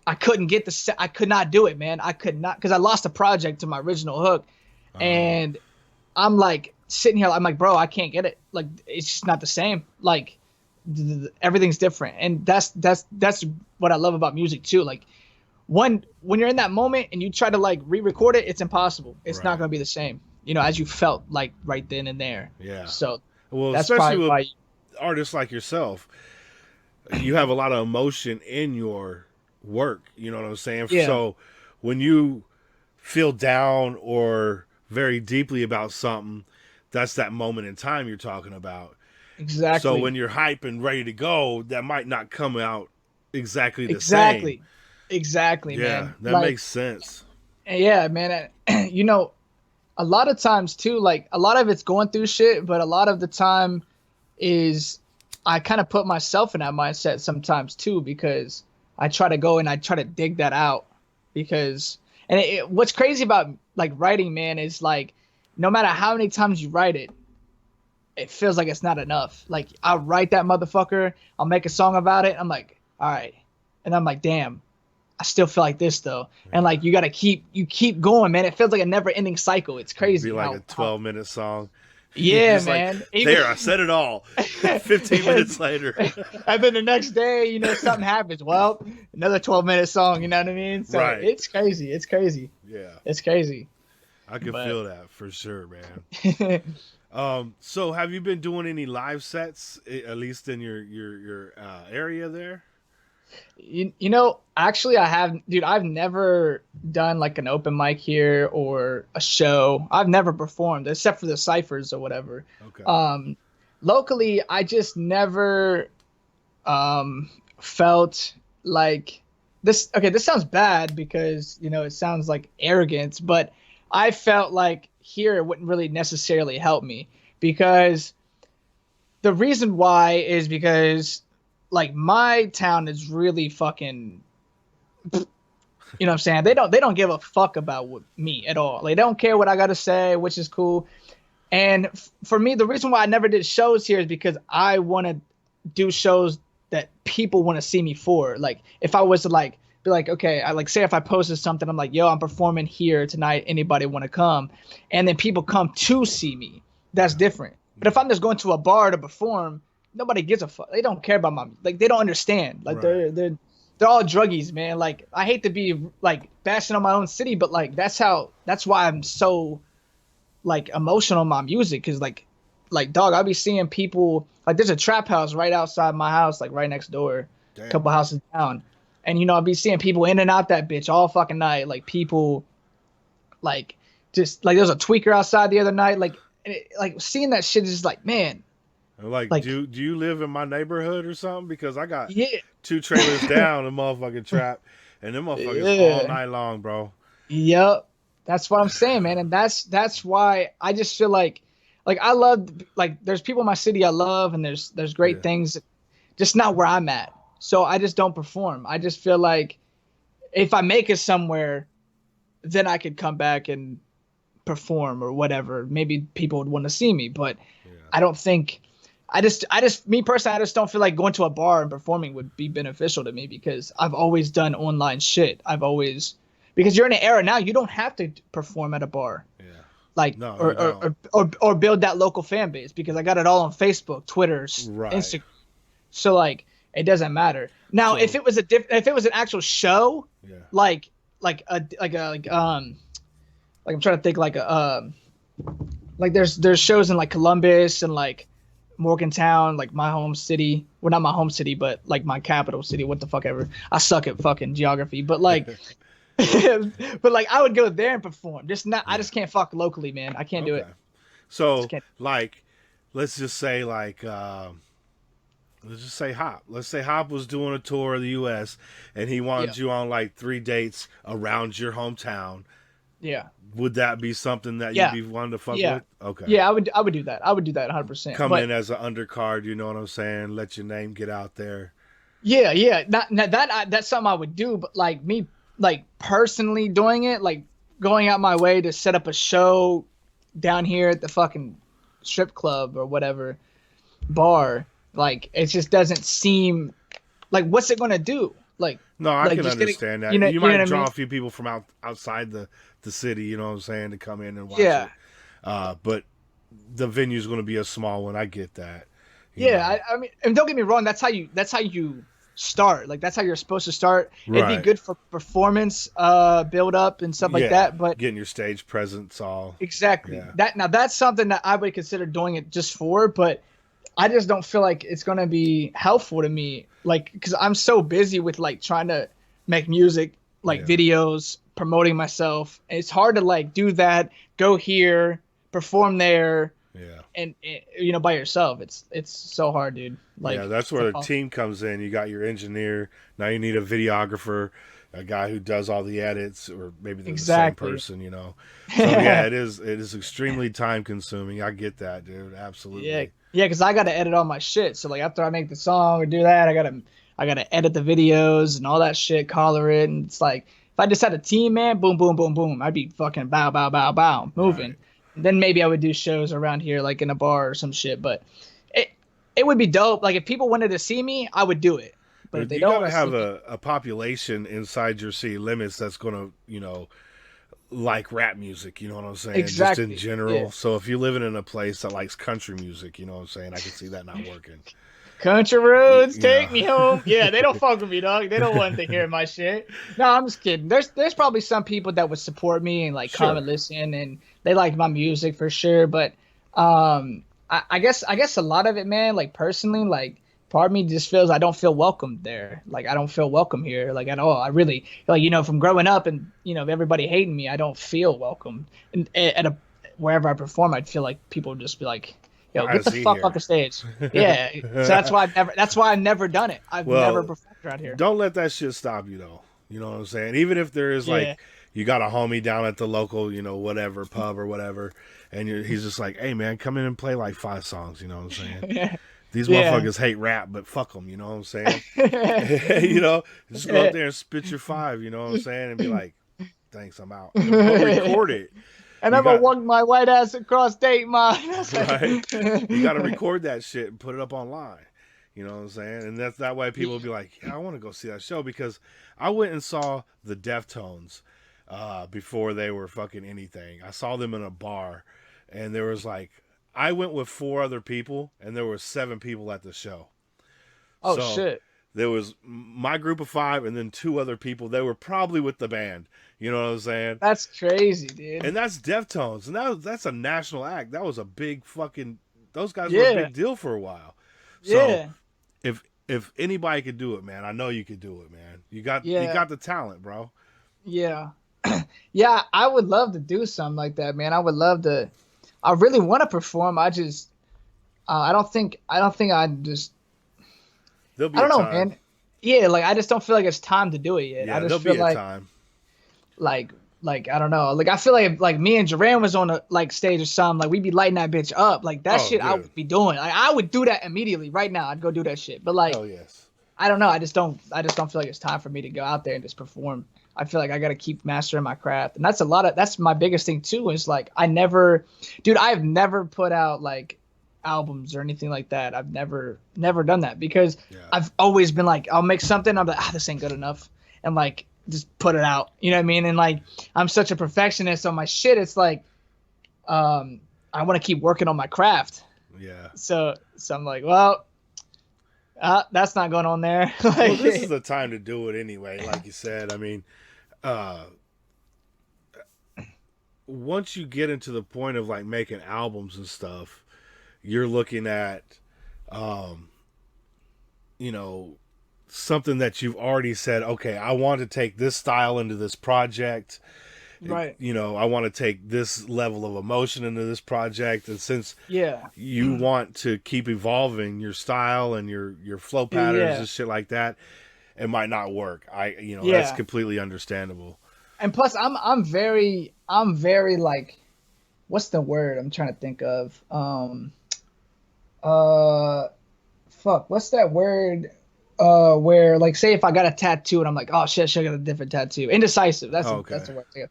I couldn't get I could not do it, man. I could not because I lost a project to my original hook, Oh, and I'm like sitting here, I'm like, bro, I can't get it. Like it's just not the same. Like everything's different, and that's what I love about music too. Like when you're in that moment and you try to like re-record it, it's impossible. It's not right. gonna be the same, as you felt like right then and there. Yeah. So Well, that's especially probably with why. artists like yourself, you have a lot of emotion in your work. You know what I'm saying? Yeah, So when you feel down or very deeply about something, that's that moment in time you're talking about. So exactly, when you're hype and ready to go, that might not come out exactly the same. exactly, exactly, Yeah, man. that Like makes sense. yeah, man. A lot of times too, like a lot of it's going through shit, but a lot of the time is I kind of put myself in that mindset sometimes too because I try to go and I try to dig that out because what's crazy about like writing, man, is like no matter how many times you write it, it feels like it's not enough. Like I write that motherfucker, I'll make a song about it. I'm like, all right, and I'm like, damn, I still feel like this though. And like Yeah. you keep going, man. It feels like a never ending cycle. It's It'd be crazy like a how 12-minute song. yeah, Just like, man. Even there, I said it all. 15 minutes later. and then the next day, something happens. Well, another 12-minute song, you know what I mean? So Right. it's crazy. It's crazy. Yeah. It's crazy. I can But feel that for sure, man. So have you been doing any live sets, at least in your area there? actually I have dude, I've never done like an open mic here or a show. I've never performed except for the ciphers or whatever. Okay. Um locally I just never felt like this. Okay, this sounds bad because it sounds like arrogance, but I felt like here it wouldn't really necessarily help me because the reason why is because like my town is really fucking, what I'm saying, they don't give a fuck about me at all. Like, they don't care what I got to say, which is cool. And for me, the reason why I never did shows here is because I want to do shows that people want to see me for. Like, if I was to like be like, okay, I like say if I posted something, I'm like, yo, I'm performing here tonight. Anybody want to come? And then people come to see me. That's Yeah. different. But if Yeah. I'm just going to a bar to perform, nobody gives a fuck. They don't care about my like. They don't understand. Like Right. they're all druggies, man. Like I hate to be like bashing on my own city, but like that's why I'm so like emotional in my music because like dog, I'll be seeing people like there's a trap house right outside my house, like right next door, a Damn. couple houses down, and I'll be seeing people in and out that bitch all fucking night, like people like just like there was a tweaker outside the other night, like like seeing that shit is just like man, Like, like do you live in my neighborhood or something? Because I got yeah, 2 trailers down, a motherfucking trap, and them motherfuckers all yeah, night long, bro. yep, that's what I'm saying, man, and that's why I just feel like I love like there's people in my city I love, and there's great Yeah. things just not where I'm at. So I just don't perform. I just feel like if I make it somewhere, then I could come back and perform or whatever. Maybe people would want to see me, but Yeah. I don't think me personally, I just don't feel like going to a bar and performing would be beneficial to me because I've always done online shit. Because you're in an era now, you don't have to perform at a bar Yeah. like No, you don't. or build that local fan base because I got it all on Facebook, Twitter, Right. Instagram. So like it doesn't matter. Now if So, it was if it was an actual show, yeah. like like I'm trying to think like a like there's shows in like Columbus and like Morgantown, like my home city. Well, not my home city, but like my capital city. What the fuck ever. I suck at fucking geography, but like, but like I would go there and perform. Just not. I Yeah. just can't fuck locally, man. I can't do Okay. it. Just So, can't. like, let's just say, like, let's just say Hop. Let's say Hop was doing a tour of the U.S. and he Yeah. wanted you on like 3 dates around your hometown. Yeah. Would that be something that you'd Yeah. be wanting to fuck Yeah. with? Okay. Yeah, I would do that. I would do that 100%. Come But in as an undercard, you know what I'm saying? Let your name get out there. yeah, yeah, not that that's something I would do, but like me, like personally doing it, like going out my way to set up a show down here at the fucking strip club or whatever bar, like it just doesn't seem like what's it gonna do? No, I Like can just getting, understand that. You you know might what I draw mean? a few people from outside the city, you know what I'm saying, to come in and watch Yeah, it. But the venue's going to be a small one. I get that. You yeah. know. I mean, and don't get me wrong, that's how you start. Like that's how you're supposed to start. It'd be Right. good for performance, build up and stuff like Yeah. that, but Getting your stage presence all. exactly. Yeah. That's something that I would consider doing it just for, but I just don't feel like it's gonna be helpful to me, like because I'm so busy with like trying to make music, like Yeah. videos, promoting myself. It's hard to like do that, go here, perform there, Yeah. and you know by yourself. It's so hard, dude. Yeah. Like That's it's where the impossible. team comes in. You got your engineer. Now you need a videographer, a guy who does all the edits, or maybe they're the same Exactly. person, you know. So yeah, it is extremely time consuming. I get that, dude. Yeah, Absolutely. yeah, because I gotta edit all my shit. So like after I make the song or do that, I gotta edit the videos and all that shit, color it, and it's like if I just had a team, man, boom, boom, boom, boom, I'd be fucking bow, bow, bow, bow, moving. Right. And then maybe I would do shows around here, like in a bar or some shit. But it it would be dope. Like if people wanted to see me, I would do it. But if they You don't got want to to see have me, a population inside your city limits that's going to, like rap music, you know what I'm saying? Just in exactly, yeah. general. So if you're living in a place that likes country music, you know what I'm saying? I can see that not working. Country roads, You know. take me home. Yeah, they don't fuck with me, dog. They don't want to hear my shit. No, I'm just kidding. There's probably some people that would support me and like come and Sure. listen, and they like my music for sure. But I guess a lot of it, man. Like personally, like part of me just feels I don't feel welcome there. Like I don't feel welcome here, like at all. I really like from growing up and everybody hating me. I don't feel welcome. And at a wherever I perform, I'd feel like people would just be like, "Yo, Why get is the he fuck off here? the stage." Yeah, so that's why I've never done it. I've never Well, performed around here. don't let that shit stop you though. You know what I'm saying? Even if there is like Yeah, you got a homie down at the local, whatever pub or whatever, and he's just like, "Hey man, come in and play like 5 songs." You know what I'm saying? yeah, These yeah. motherfuckers hate rap, but fuck them. You know what I'm saying? Just go up there and spit your five. You know what I'm saying? And be like, "Thanks, I'm out." But record it. And You I'm gonna got walk my white ass across state mine. right. You got to record that shit and put it up online. You know what I'm saying? And that's that way people will Yeah. be like, "Yeah, I want to go see that show," because I went and saw the Deftones before they were fucking anything. I saw them in a bar, and there was like I went with 4 other people, and there were 7 people at the show. Oh So shit. there was my group of 5, and then 2 other people. They were probably with the band. You know what I'm saying? That's crazy, dude. And that's Deftones, and that's a national act. That was a big fucking. Those guys were a Yeah. big deal for a while. So Yeah. if anybody could do it, man, I know you could do it, man. You Yeah. got the talent, bro. Yeah. Yeah, I would love to do something like that, man. I would love to. I really want to perform. I just, I don't think I just, There'll I be a don't know, time. man. Yeah, like I just don't feel like it's time to do it yet. I Yeah, just there'll feel be a time. like, I don't know. Like I feel like if like me and Duran was on a like stage or something, like we'd be lighting that bitch up. Like that Oh, shit I dude. would be doing. Like I would do that immediately right now. I'd go do that shit. But like Hell yes. I don't know. I just don't feel like it's time for me to go out there and just perform. I feel like I got to keep mastering my craft. And that's my biggest thing too is like I've never put out like albums or anything like that. I've never done that because Yeah. I've always been like I'll make something, I'm like this ain't good enough, and like just put it out. You know what I mean? And like I'm such a perfectionist on my shit. It's like I want to keep working on my craft. Yeah. So I'm like, well, that's not going on there. Well, this is Like, the time to do it anyway. Like you said, I mean, uh, once you get into the point of like making albums and stuff, you're looking at, um, you know, something that you've already said, okay, I want to take this style into this project. right. I want to take this level of emotion into this project. And since Yeah. you want to keep evolving your style and your flow patterns Yeah. and shit like that, it might not work. That's Yeah. completely understandable. And plus, I'm very like, what's the word I'm trying to think of? Uh, fuck, what's that word? Where like, say if I got a tattoo and I'm like, oh shit, I should have got a different tattoo. Indecisive. Oh, That's okay. the word.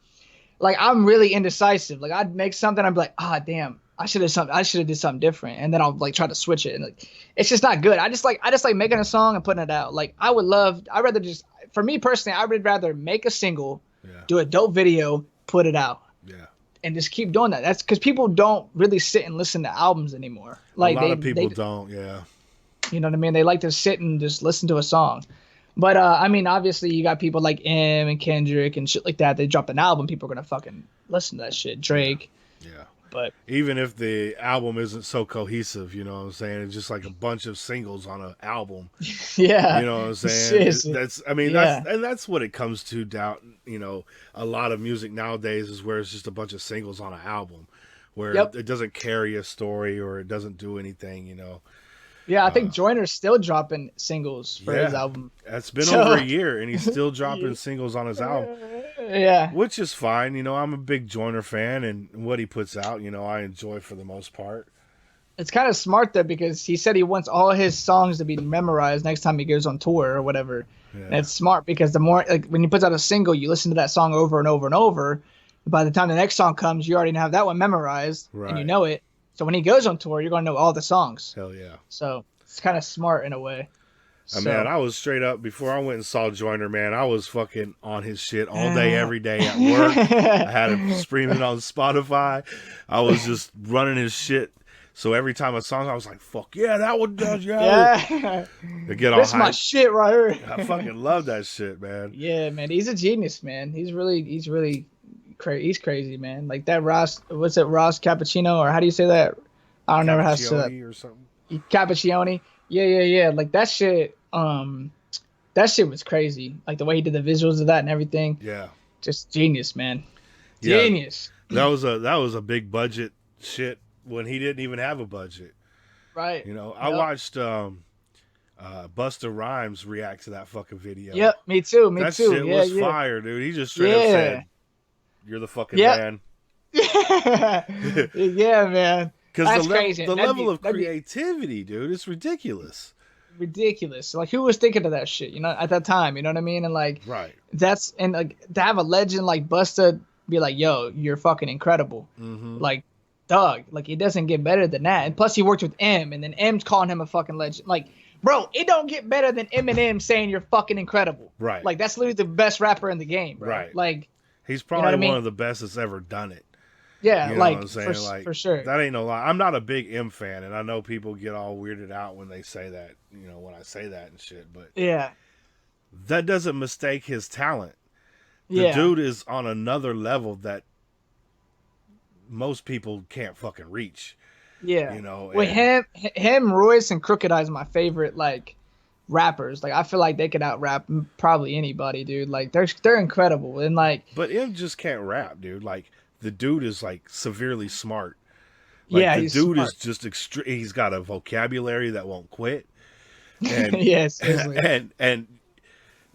Like I'm really indecisive. Like I'd make something, I'd be like, ah, damn, I should have did something different, and then I'll like try to switch it, and like, it's just not good. I just like making a song and putting it out. Like I'd rather just, for me personally, I would rather make a single, Yeah. do a dope video, put it out, Yeah. and just keep doing that. That's because people don't really sit and listen to albums anymore. A Like lot of they, people don't. Yeah. you know what I mean? They like to sit and just listen to a song. But I mean, obviously, you got people like M and Kendrick and shit like that. They drop an album, people are gonna fucking listen to that shit. Yeah. Drake, Yeah. but Even if the album isn't so cohesive, you know what I'm saying? It's just like a bunch of singles on an album. yeah, You know what I'm saying? shit, I mean, yeah, that's what it comes to. Doubt, you know, a lot of music nowadays is where it's just a bunch of singles on an album, where yep, it doesn't carry a story or it doesn't do anything. You know, yeah. I uh, think Joyner's still dropping singles for his yeah, album. it's been over So a year and he's still dropping singles on his album, yeah, which is fine. You know, I'm a big Joyner fan, and what he puts out, you know, I enjoy for the most part. it's kind of smart though because he said he wants all his songs to be memorized next time he goes on tour or whatever. And Yeah, it's smart because the more like when he puts out a single, you listen to that song over and over and over. By the time the next song comes, you already have that one memorized and you right. know it. So when he goes on tour, you're gonna know all the songs. Hell yeah. So it's kind of smart in a way. Man, So I was straight up before I went and saw Joyner. Man, I was fucking on his shit all day, every day at work. I had him streaming on Spotify. I was just running his shit. So every time a song, I was like, "Fuck yeah, that one does, yeah." yeah, I get all this is my hyped. shit right I here. fucking love that shit, man. Yeah, man, he's a genius, man. He's really crazy. He's crazy, man. Like that Ross, what's it, Ross Cappuccino, or how do you say that? I don't know how to say that. Cappuccioni or something. Cappuccioni. Yeah, yeah, yeah. Like that shit. That shit was crazy. Like the way he did the visuals of that and everything. Yeah, Just genius, man. yeah. Genius. That was a big budget shit when he didn't even have a budget. Right. You know, I Yep. watched Busta Rhymes react to that fucking video. Yep. Me too. Me That too. shit Yeah. was Yeah. fire, dude. He just straight up Yeah. said, "You're the fucking Yep. man." yeah, man. Because That's crazy. the That'd level of that'd be creativity, dude, it's ridiculous. ridiculous. Like who was thinking of that shit? You know, at that time. You know what I mean? And like Right. that's and like to have a legend like Busta be like, "Yo, you're fucking incredible." Mm-hmm. Like, dog, like it doesn't get better than that. And plus, he worked with M, and then M's calling him a fucking legend. Like, bro, it don't get better than Eminem saying you're fucking incredible. Right. Like that's literally the best rapper in the game, bro. Right. Like, He's you know probably what I mean? one of the best that's ever done it. Yeah, You know what like I'm saying? for sure. That ain't no lie. I'm not a big M fan, and I know people get all weirded out when they say that, you know, when I say that and shit, but Yeah, that doesn't mistake his talent. The yeah, dude is on another level that most people can't fucking reach. yeah. You know, With him, Royce, and Crooked Eye's my favorite like rappers. Like I feel like they could out rap probably anybody, dude. Like they're incredible, and like but M just can't rap, dude. Like the dude is like severely smart. Like yeah, the he's dude smart. is just he's got a vocabulary that won't quit. And yeah, seriously. and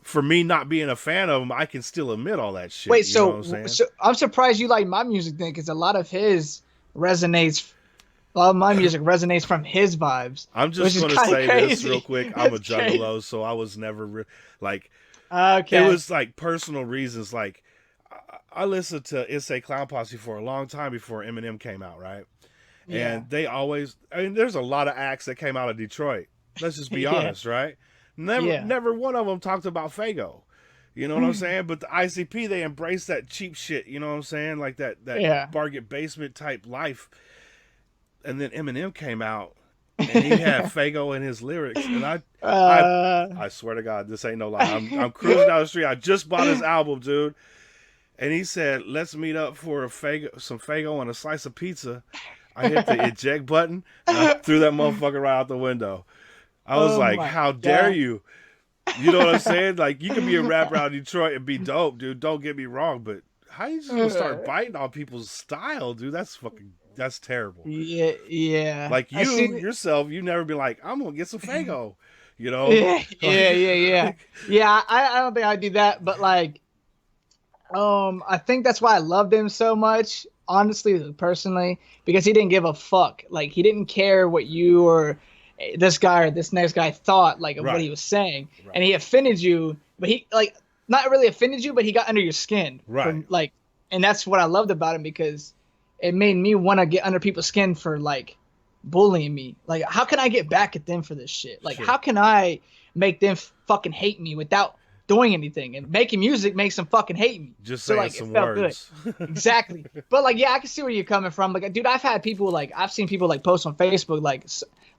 for me not being a fan of him, I can still admit all that shit. Wait, You know what so I'm saying? so I'm surprised you like my music then, because a lot of his resonates. A lot of my music resonates from his vibes, I'm which just is going to kind of say crazy. this real quick. I'm a That's crazy. juggalo, so I was never like Okay. it was like personal reasons. Like I listened to Insane Clown Posse for a long time before Eminem came out, right? Yeah. And they always, I mean, there's a lot of acts that came out of Detroit. Let's just be Yeah. honest, right? Yeah. Never one of them talked about Fago. You know what I'm saying? But the ICP, they embrace that cheap shit. You know what I'm saying? Like that Yeah. bargain basement type life. And then Eminem came out, and he had Fago in his lyrics, and I swear to God, this ain't no lie. I'm cruising down the street. I just bought his album, dude. And he said, "Let's meet up for some Fago and a slice of pizza." I hit the eject button and I threw that motherfucker right out the window. I was Oh like, my "How dare God. you?" You know what I'm saying? Like, you can be a rapper out of Detroit and be dope, dude. Don't get me wrong, but how you just gonna start biting on people's style, dude? That's terrible. Yeah, yeah. Like I you seen, yourself, you never be like, "I'm gonna get some Fago," you know? yeah, yeah, yeah, yeah. Like, Yeah, I don't think I do that, but like I think that's why I loved him so much, honestly, personally, because he didn't give a fuck. Like he didn't care what you or this guy or this next guy thought like of what Right. he was saying, and Right. he offended you, but he like not really offended you, but he got under your skin Right. for like, and that's what I loved about him because it made me want to get under people's skin for like bullying me. Like, how can I get back at them for this shit? Like, Sure. how can I make them fucking hate me without doing anything? And making music makes them fucking hate me. Just So saying like, it some felt good. words. Exactly. But like, yeah, I can see where you're coming from. Like, dude, I've had people like I've seen people like post on Facebook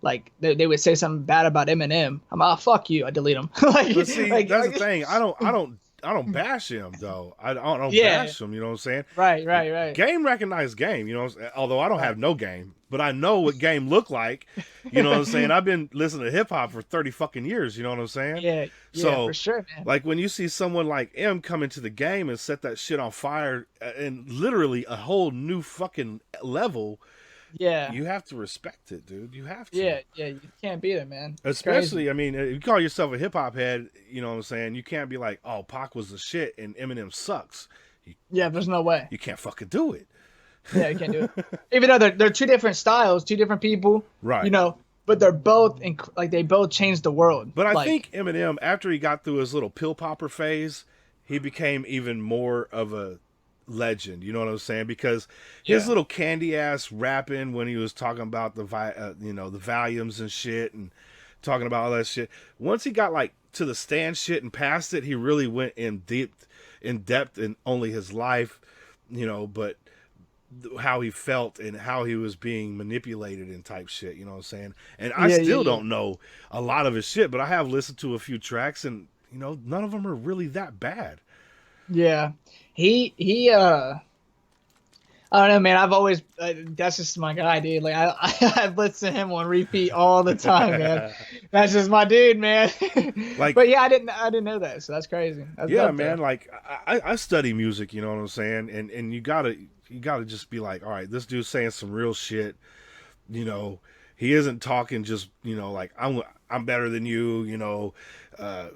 like they would say something bad about Eminem. I'm like, oh, fuck you. I delete them. But see, that's the like, thing. I don't bash him though. I don't yeah. bash him. You know what I'm saying? Right. Right. Right. Game recognized game. You know, what I'm saying? Although I don't Right. have no game, but I know what game look like. You know what I'm saying? I've been listening to hip hop for 30 fucking years. You know what I'm saying? Yeah. Yeah. For So, sure, man. like when you see someone like M come into the game and set that shit on fire and literally a whole new fucking level, Yeah. you have to respect it, dude. You have to. Yeah. Yeah. You can't beat it, man. It's crazy. Especially, I mean, if you call yourself a hip hop head, you know what I'm saying? You can't be like, oh, Pac was the shit and Eminem sucks. You, Yeah. There's no way. you can't fucking do it. Yeah. You can't do it. Even though they're two different styles, two different people. You Right. know, but they're both like they both changed the world. But I Like, think Eminem, after he got through his little pill popper phase, he became even more of a legend. You know what I'm saying? Because his yeah. little candy ass rapping when he was talking about the volumes and shit and talking about all that shit. Once he got like to the stand shit and past it, he really went in depth in only his life, but how he felt and how he was being manipulated and type shit, you know what I'm saying? And I Yeah. Yeah. still Yeah. don't know a lot of his shit, but I have listened to a few tracks and none of them are really that bad. Yeah. He I don't know, man. I've always that's just my guy, dude. Like I've listened to him on repeat all the time, man. That's just my dude, man. Like, But yeah, I didn't know that, so that's crazy. That's yeah, dope man, though. like I study music, you know what I'm saying? And you gotta just be like, all right, this dude's saying some real shit, you know. He isn't talking just, like I'm better than you,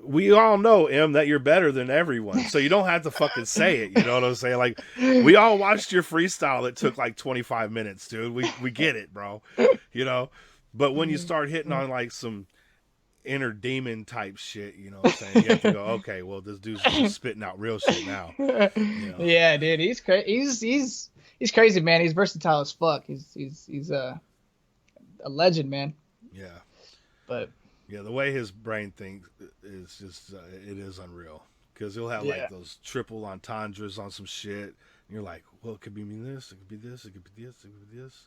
we all know, that you're better than everyone. So you don't have to fucking say it, you know what I'm saying? Like, we all watched your freestyle that took like 25 minutes, dude. We get it, bro. You know? But when you start hitting on like some inner demon type shit, you know what I'm saying? You have to go, okay, well, this dude's just spitting out real shit now, you know? Yeah, dude, he's crazy. He's crazy, man. He's versatile as fuck. He's a legend, man. Yeah. But Yeah, the way his brain thinks is just, it is unreal. Because he'll have yeah, like those triple entendres on some shit. And you're like, well, it could be this, it could be this, it could be this, it could be this.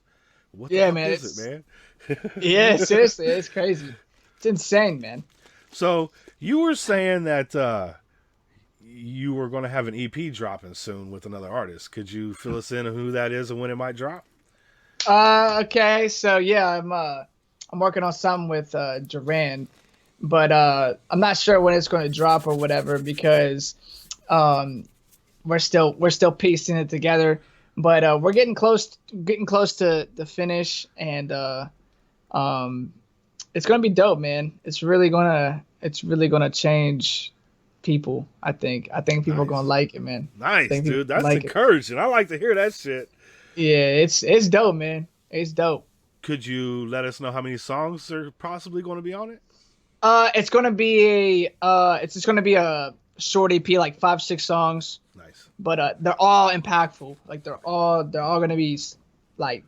What the yeah, fuck man. is it, man? Yeah, seriously, it's crazy. It's insane, man. So you were saying that you were going to have an EP dropping soon with another artist. Could you fill us in on who that is and when it might drop? Okay, so yeah, I'm working on something with Duran, but I'm not sure when it's going to drop or whatever because um we're still piecing it together. But we're getting close to the finish, and um it's gonna be dope, man. It's really gonna change people. I think people are gonna Nice. like it, man. I Nice, think people dude. That's like it. encouraging. I like to hear that shit. Yeah, it's dope, man. It's dope. Could you let us know how many songs are possibly going to be on it? It's just gonna be a short EP, like 5 6 songs, Nice. but they're all impactful. Like they're all gonna be like,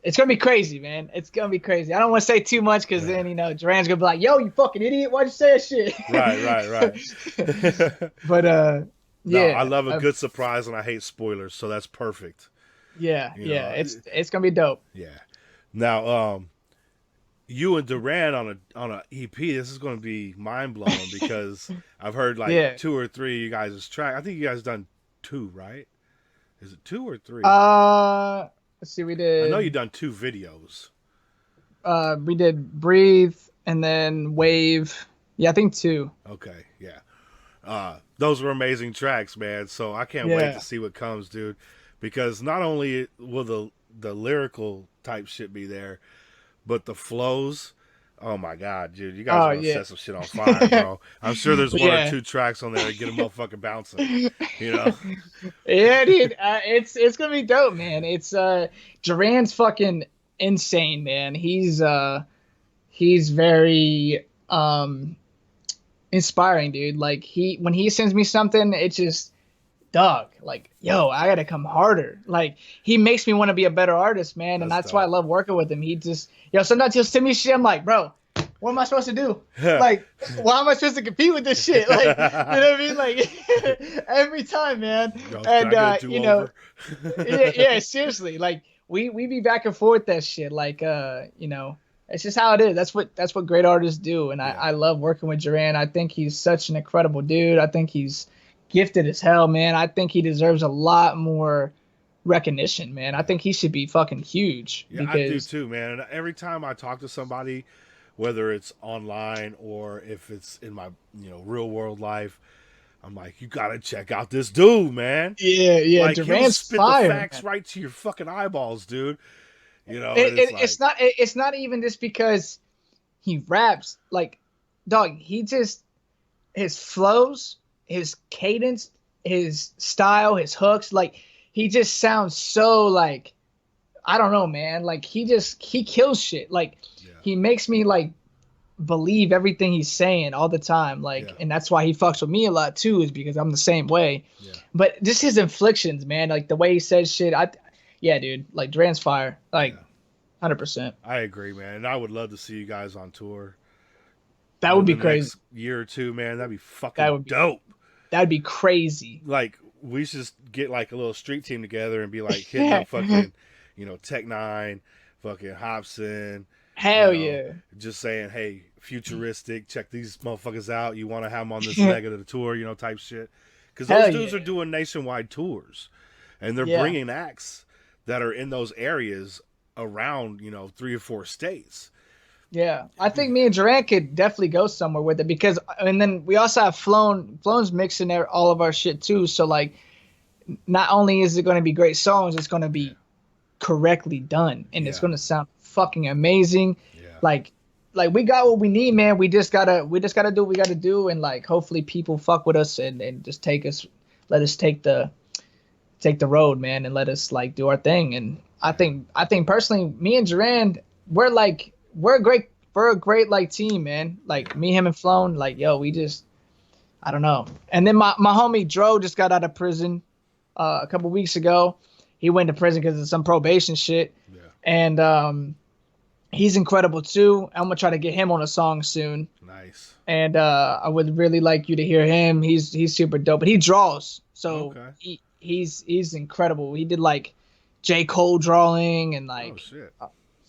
it's gonna be crazy, man. It's gonna be crazy. I don't want to say too much because then Duran's gonna be like, "Yo, you fucking idiot! Why'd you say that Right, right, shit?" right. But No, I yeah, love a good surprise and I hate spoilers, so that's perfect. yeah, You yeah. know, It's gonna be dope. yeah. Now, you and Duran on a EP, this is going to be mind blowing because I've heard like Yeah. two or three of you guys' track. I think you guys done two, right? Is it two or three? Let's see. We I know you did done two videos. we did breathe and then wave. Yeah, I think two. Okay, yeah. Those were amazing tracks, man. So I can't wait to Yeah. see what comes, dude. Because not only will the lyrical type shit be there, but the flows Oh my god, dude, you guys Oh are gonna yeah. set some shit on fire, bro. I'm sure there's one or Yeah. two tracks on there that get a motherfucking bouncing. You know? Yeah, dude. It's gonna be dope, man. It's Duran's fucking insane, man. He's very inspiring, dude. Like when he sends me something, it's just dog, like, yo, I gotta come harder. Like he makes me want to be a better artist, man, and That's that's why I dope. love working with him. He just, sometimes he'll send me shit. I'm like, bro, what am I supposed to do? Like, why am I supposed to compete with this shit? Like, you know what I mean? Like every time, man. Yo, can And I get a do over? yeah, seriously, like we be back and forth that shit. Like, it's just how it is. That's what great artists do, and Yeah. I love working with Duran. I think he's such an incredible dude. I think he's gifted as hell, man. I think he deserves a lot more recognition, man. I think he should be fucking huge Yeah, I do because too, man. And every time I talk to somebody, whether it's online or if it's in my, real world life, I'm like, you gotta check out this dude, man. yeah, Like he'll Duran's spit the fire, facts man. right to your fucking eyeballs, dude. And It, it's it, like, it's not even just because he raps. Like, dog, he just his flows, his cadence, his style, his hooks, like he just sounds so like I don't know, man. Like he kills shit. Like yeah, he makes me like believe everything he's saying all the time. Like, yeah, and that's why he fucks with me a lot too, is because I'm the same way. yeah, But just his inflictions, man, like the way he says shit. Yeah, dude, like Duran's fire, like yeah. 100%. I agree, man. And I would love to see you guys on tour That would be within the crazy. next year or two, man. That'd be That fucking would be dope. that'd be crazy. Like we should just get like a little street team together and be like hitting Yeah. up fucking, Tech Nine, fucking Hobson, you Hell know, yeah. just saying, hey, futuristic, check these motherfuckers out. You want to have them on this leg of the tour, type shit. Because those Hell dudes yeah. are doing nationwide tours, and they're Yeah. bringing acts that are in those areas around, 3 or 4 states. Yeah, I think me and Duran could definitely go somewhere with it because, and then we also have Flown's mixing there all of our shit too. So like, not only is it going to be great songs, it's going to be correctly done, and it's Yeah, going to sound fucking amazing. yeah, Like, we got what we need, man. We just gotta do what we gotta do, and like, hopefully people fuck with us and just let us take the road, man, and let us like do our thing. And I think personally, me and Duran, we're a great like team, man. Like me, him, and Flown, like yo, we just I don't know. And then my homie Dro just got out of prison a couple weeks ago. He went to prison because of some probation shit, yeah. and he's incredible too. I'm gonna try to get him on a song soon. Nice. And I would really like you to hear him. He's super dope, but he draws, so Okay. he's incredible. He did like J. Cole drawing and Oh like shit.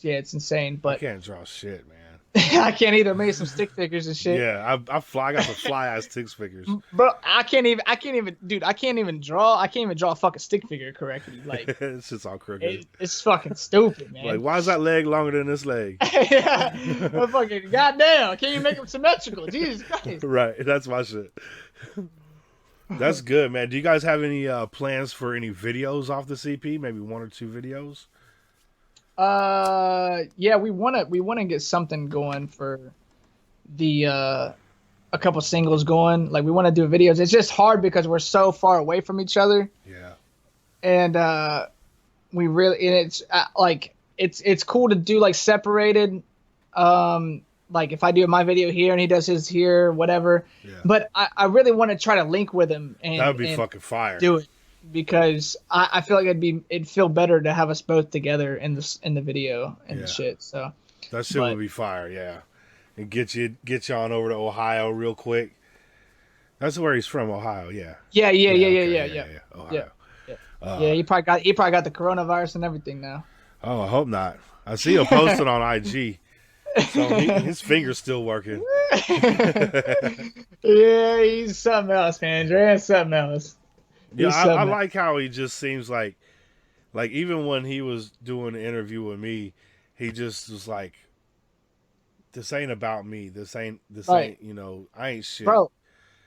yeah, it's insane. I But can't draw shit, man. I can't either. Made some stick figures and shit. Yeah, I got some fly ass six figures. Bro, I can't even, dude. I can't even draw. I can't even draw a fucking stick figure correctly. Like It's just all crooked. it's fucking stupid, man. Like, why is that leg longer than this leg? Yeah, I'm fucking goddamn. I can't even make them symmetrical. Jesus Christ. Right, that's my shit. That's good, man. Do you guys have any plans for any videos off the CP? Maybe 1 or 2 videos? Yeah, we wanna get something going for the a couple singles going. Like we want to do videos. It's just hard because we're so far away from each other, Yeah, and we really and it's like it's cool to do like separated. Like if I do my video here and he does his here, whatever. yeah. But I really want to try to link with him and That would be and fucking fire. do it because I feel like it'd feel better to have us both together in the video and Yeah. shit. So That shit but- would be fire, yeah. And get you on over to Ohio real quick. That's where he's from, Ohio, yeah. yeah, Okay, Ohio. yeah. He probably got the coronavirus and everything now. Oh, I hope not. I see him posted on IG. So his finger's still working. Yeah, he's something else, man. Duran's something else. Yeah, He's I something else. like how he just seems like even when he was doing the interview with me, he just was like, "This ain't about me. This ain't Right. I ain't shit." bro.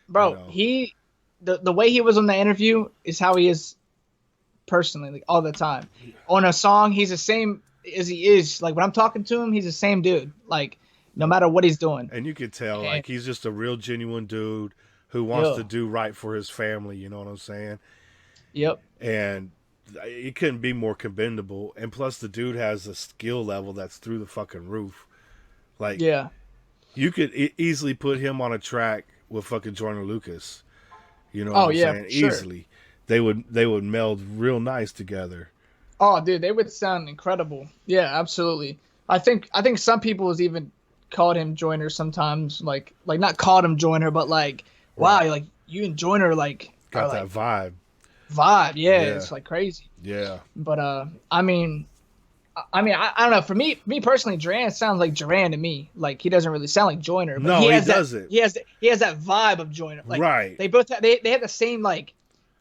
You know. He the way he was on the interview is how he is personally, like all the time. On a song, he's the same as he is. Like when I'm talking to him, he's the same dude. Like no matter what he's doing. And you could tell, And like, he's just a real genuine dude who wants yeah, to do right for his family. You know what I'm saying? yep, And it couldn't be more commendable. And plus, the dude has a skill level that's through the fucking roof. Like, yeah. you could easily put him on a track with fucking Jordan Lucas. You know what Oh I'm yeah, saying? for sure. Easily, they would meld real nice together. Oh, dude, they would sound incredible. Yeah, absolutely. I think some people has even called him Joyner sometimes, like not called him Joyner, but like, wow, Right. like you and Joyner like are Got that like vibe. vibe. Yeah, Yeah. it's like crazy. Yeah. But I don't know. For me personally, Duran sounds like Duran to me. Like he doesn't really sound like Joyner, but No, he doesn't. he has that vibe of Joyner. Like Right. they both they have the same like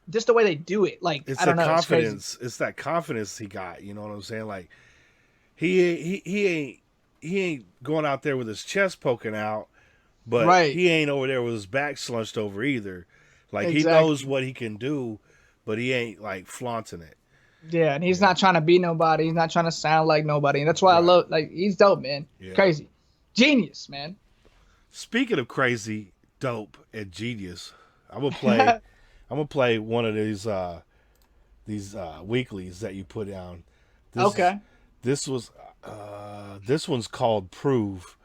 just the way they do it. Like It's I the don't know, it's crazy. confidence. It's that confidence he got. You know what I'm saying? Like he ain't going out there with his chest poking out, but Right. he ain't over there with his back slunched over either. Like he knows Exactly. what he can do, but he ain't like flaunting it. Yeah, and he's Yeah. not trying to be nobody. He's not trying to sound like nobody, and that's why I Right. love. Like he's dope, man. Yeah. Crazy, genius, man. Speaking of crazy, dope, and genius, I'm gonna play. I'm gonna play one of these weeklies that you put down. This is, Okay. this was this one's called Prove.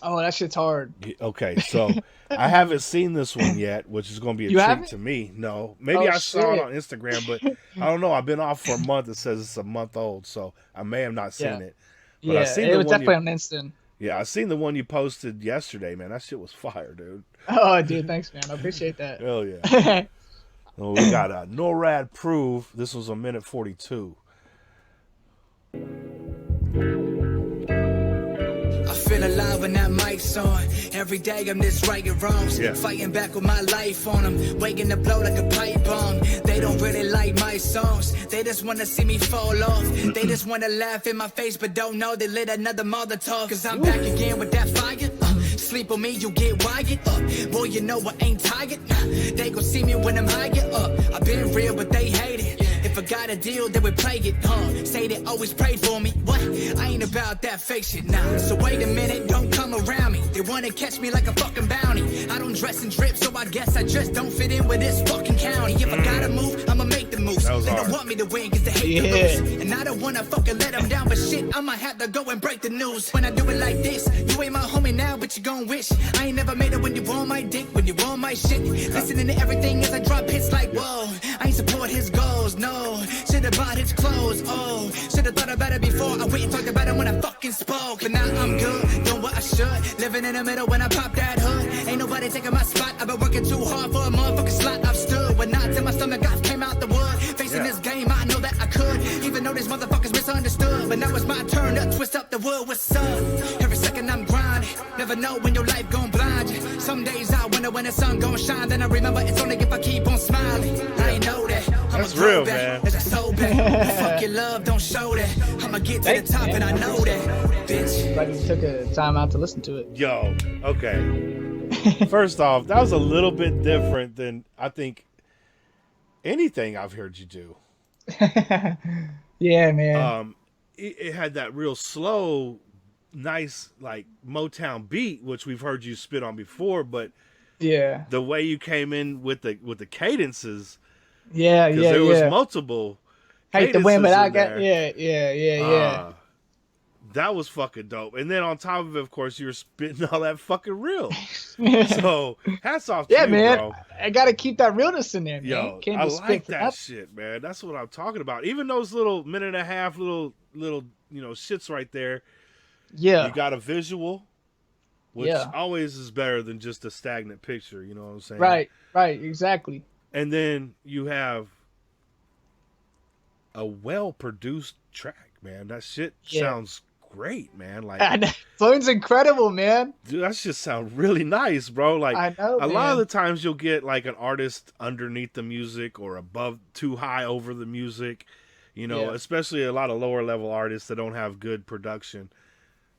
Oh, that shit's hard. Okay, so I haven't seen this one yet, which is going to be a You treat haven't? to me. No, maybe Oh I saw it shit. on Instagram, but I don't know. I've been off for a month. It says it's a month old, so I may have not seen Yeah. it. But I Yeah, seen it the was one definitely you, on instant. yeah, I seen the one you posted yesterday. Man, that shit was fire, dude. Oh, dude, thanks, man. I appreciate that. Hell yeah. Well, we got a Norad Prove. This was a minute 42. I feel alive when that mic's on. Every day I'm just righting wrongs. Yeah. Fighting back with my life on them. Waiting to blow like a pipe bomb. They don't really like my songs. They just wanna see me fall off. They just wanna laugh in my face, but don't know they lit another Molotov. Cause I'm back again with that fire. Sleep on me, you get wired up. Boy, you know I ain't tired. They gon' see me when I'm higher up. I've been real, but they hate it. If I got a deal, they would play it, Say they always prayed for me. What? I ain't about that fake shit, nah. So wait a minute, don't come around me. They wanna catch me like a fucking bounty. I don't dress and drip, so I guess I just don't fit in with this fucking county. If I gotta move, I'ma make the moves. That was They hard. don't want me to win, cause they hate to Yeah. lose. And I don't wanna fucking let them down, but shit, I'ma have to go and break the news. When I do it like this, you ain't my homie now, but you gon' wish. I ain't never made it when you on my dick, when you on my shit. Listening to everything as I drop hits like, whoa. I ain't support his goals, no. Should've bought his clothes, oh. Should've thought about it before I went and talked about it when I fucking spoke. But now I'm good, doing what I should. Living in the middle when I pop that hood. Ain't nobody taking my spot. I've been working too hard for a motherfucking slot. I've stood when knots in my stomach, I came out the wood. Facing Yeah. this game, I know that I could. Even though these motherfuckers misunderstood. But now it's my turn to twist up the wood. What's up? Every second I'm grinding. Never know when your life gon' blind you. Some days I wonder when the sun gon' shine. Then I remember it's only if I keep on smiling. I ain't know that. I'm That's real, back. man. As I soul back. Fuck your love, don't show that. I'ma get to the Thanks, top man. and I know that. Bitch. Glad you took a time out to listen to it. Yo, okay. First off, that was a little bit different than I think anything I've heard you do. Yeah, man. It had that real slow, nice like Motown beat, which we've heard you spit on before, but Yeah. the way you came in with the cadences, Yeah, because yeah, there was yeah. multiple Hate the women cadences I in got. there. Yeah. That was fucking dope. And then on top of it, of course, you're spitting all that fucking real. Yeah, So hats off to yeah, you, man. bro. I gotta keep that realness in there, man. Yo, Can't I just like spit for that nothing. shit, man. That's what I'm talking about. Even those little minute and a half, little shits right there. Yeah, You got a visual, which Yeah. always is better than just a stagnant picture. You know what I'm saying? right, exactly. And then you have a well-produced track, man. That shit Yeah. sounds great, man. Like, And Flone's incredible, man. dude, that shit sounds really nice, bro. Like, I know, a lot of man. the times you'll get like an artist underneath the music or above, too high over the music. Yeah. Especially a lot of lower level artists that don't have good production.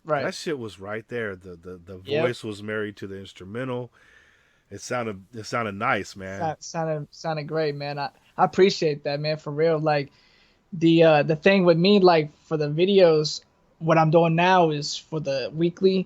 Right. That shit was right there. The Yep. voice was married to the instrumental. It sounded nice, man. Sounded great, man. I appreciate that, man, for real. Like the thing with me, like for the videos, what I'm doing now is for the weekly.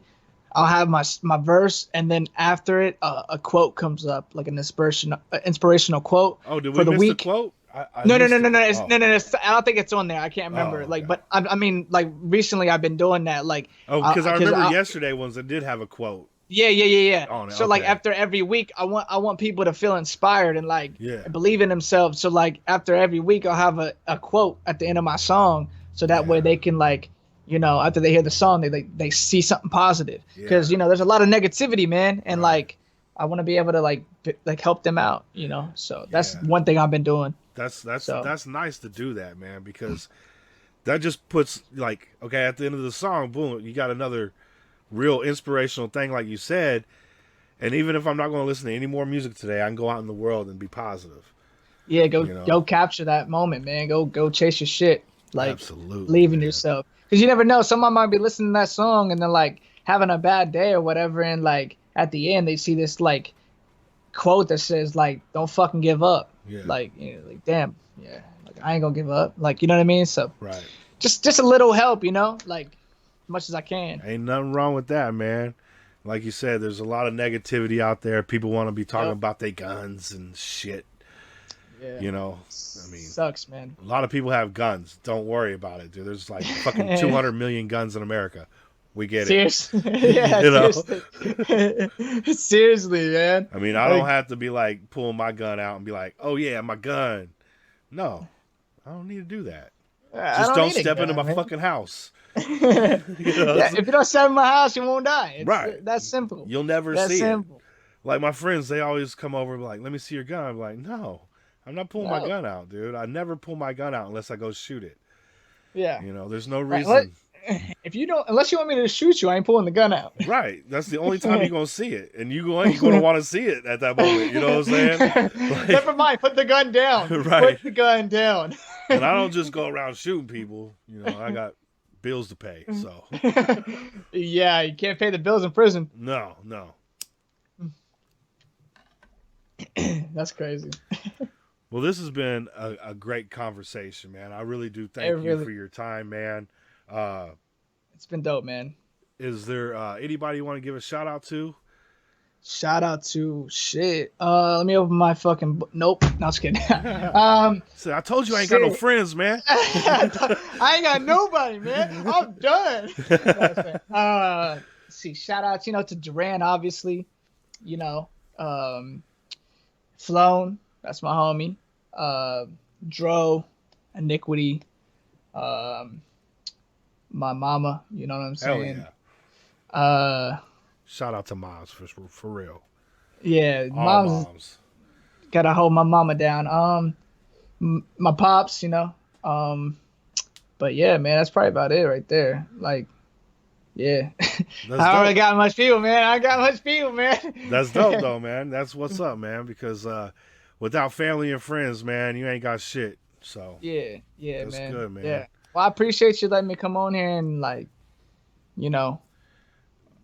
I'll have my verse, and then after it, a quote comes up, like an inspirational quote Oh, did for we the miss the week. quote? I No, no, missed no, the no, no, quote. it's, Oh. no, no, no. I don't think it's on there. I can't remember. Oh, Like, okay. but I mean, like recently I've been doing that. Like, Oh, because I because remember yesterday ones that did have a quote yeah, yeah, yeah, yeah. on it. So like Okay. after every week, I want people to feel inspired and like Yeah. believe in themselves. So like after every week, I'll have a quote at the end of my song, so that way Yeah. they can like, after they hear the song, they see something positive. Because Yeah. there's a lot of negativity, man, and Right. like I want to be able to like help them out. So that's Yeah. one thing I've been doing. So That's nice to do that, man, because that just puts like, okay, at the end of the song, boom, you got another real inspirational thing, like you said. And even if I'm not going to listen to any more music today, I can go out in the world and be positive. yeah, You know, go capture that moment, man. Go chase your shit. Like absolutely, believe in man. yourself. Because you never know. Someone might be listening to that song and then like having a bad day or whatever, and like at the end they see this like quote that says like "Don't fucking give up." Yeah, Like like damn, yeah, like I ain't gonna give up. Like you know what I mean? So right. just a little help, like as much as I can. Ain't nothing wrong with that, man. Like you said, there's a lot of negativity out there. People want to be talking Yep. about their guns and shit. Yeah. You know, I mean, Sucks, man. a lot of people have guns. Don't worry about it, dude. There's like fucking 200 million guns in America. We get it. Seriously, yeah, You know? seriously, seriously, man. I mean, I don't Like, have to be like pulling my gun out and be like, "Oh yeah, my gun." No, I don't need to do that. I Just don't don't need a step into my gun, man. fucking house. Yeah, You know? if you don't step in my house, you won't die. Right. That's simple. You'll never That's see it. simple. Like my friends, they always come over and be like, "Let me see your gun." I'm like, "No, I'm not pulling my No. gun out, dude. I never pull my gun out unless I go shoot it." Yeah. There's no Right. reason. If you don't, unless you want me to shoot you, I ain't pulling the gun out. Right. That's the only time you're gonna see it, and you ain't gonna want to see it at that moment. You know what I'm saying? Like, Never mind. Put the gun down. Right. Put the gun down. and I don't just go around shooting people. I got bills to pay. So Yeah, you can't pay the bills in prison. no. That's crazy. Well, this has been a great conversation, man. I really do thank It you really- for your time, man. It's been dope, man. Is there anybody you want to give a shout out to? Shout out to shit. Let me open my fucking. Nope. No, just kidding. So I told you I ain't got no Shit. friends, man. I ain't got nobody, man. I'm done. Let's see, shout out, to Duran, obviously. Flown, that's my homie. Dro, Iniquity, my mama, you know what I'm Hell saying? yeah. Shout out to moms for real. Yeah, All mom's moms. gotta hold my mama down. My pops, but yeah, man, that's probably about it right there. Like, yeah, That's I don't really dope. got much people, man. I got much people, man. That's dope though, man. That's what's up, man. Because without family and friends, man, you ain't got shit. So Yeah, That's man. good, man. Yeah. Well, I appreciate you letting me come on here and like,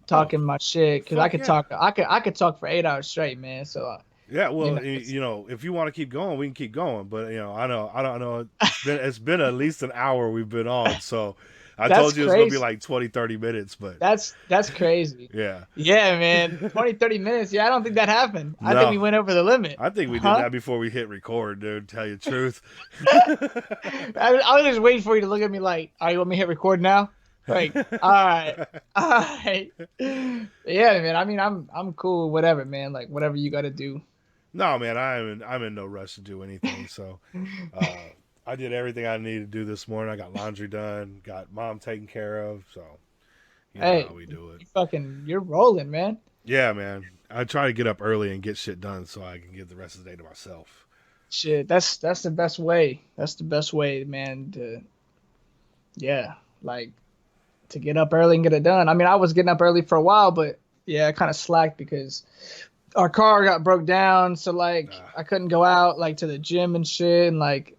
talking my shit because I fuck could yeah. talk. I could talk for 8 hours straight, man. So yeah, well, it's- if you want to keep going, we can keep going. But I don't know. It's been at least an hour we've been on. So I That's told you it's gonna be crazy. like 20, 30 minutes. But that's crazy. yeah, Yeah, man. 20, 30 minutes. Yeah, I don't think that happened. I No. think we went over the limit. I think we did Huh? that before we hit record, dude. Tell you the truth. I was just waiting for you to look at me like, "All right, you want me to hit record now?" Like, all right. Yeah, man. I mean, I'm cool with whatever, man. Like, whatever you got to do. No, man, I'm in no rush to do anything. So I did everything I needed to do this morning. I got laundry done, got mom taken care of. So you know Hey, how we do it. You're rolling, man. Yeah, man. I try to get up early and get shit done so I can give the rest of the day to myself. Shit, that's the best way. That's the best way, man. To get up early and get it done. I mean, I was getting up early for a while, but yeah, I kind of slacked because our car got broke down. So like, I couldn't go out like to the gym and shit, and like,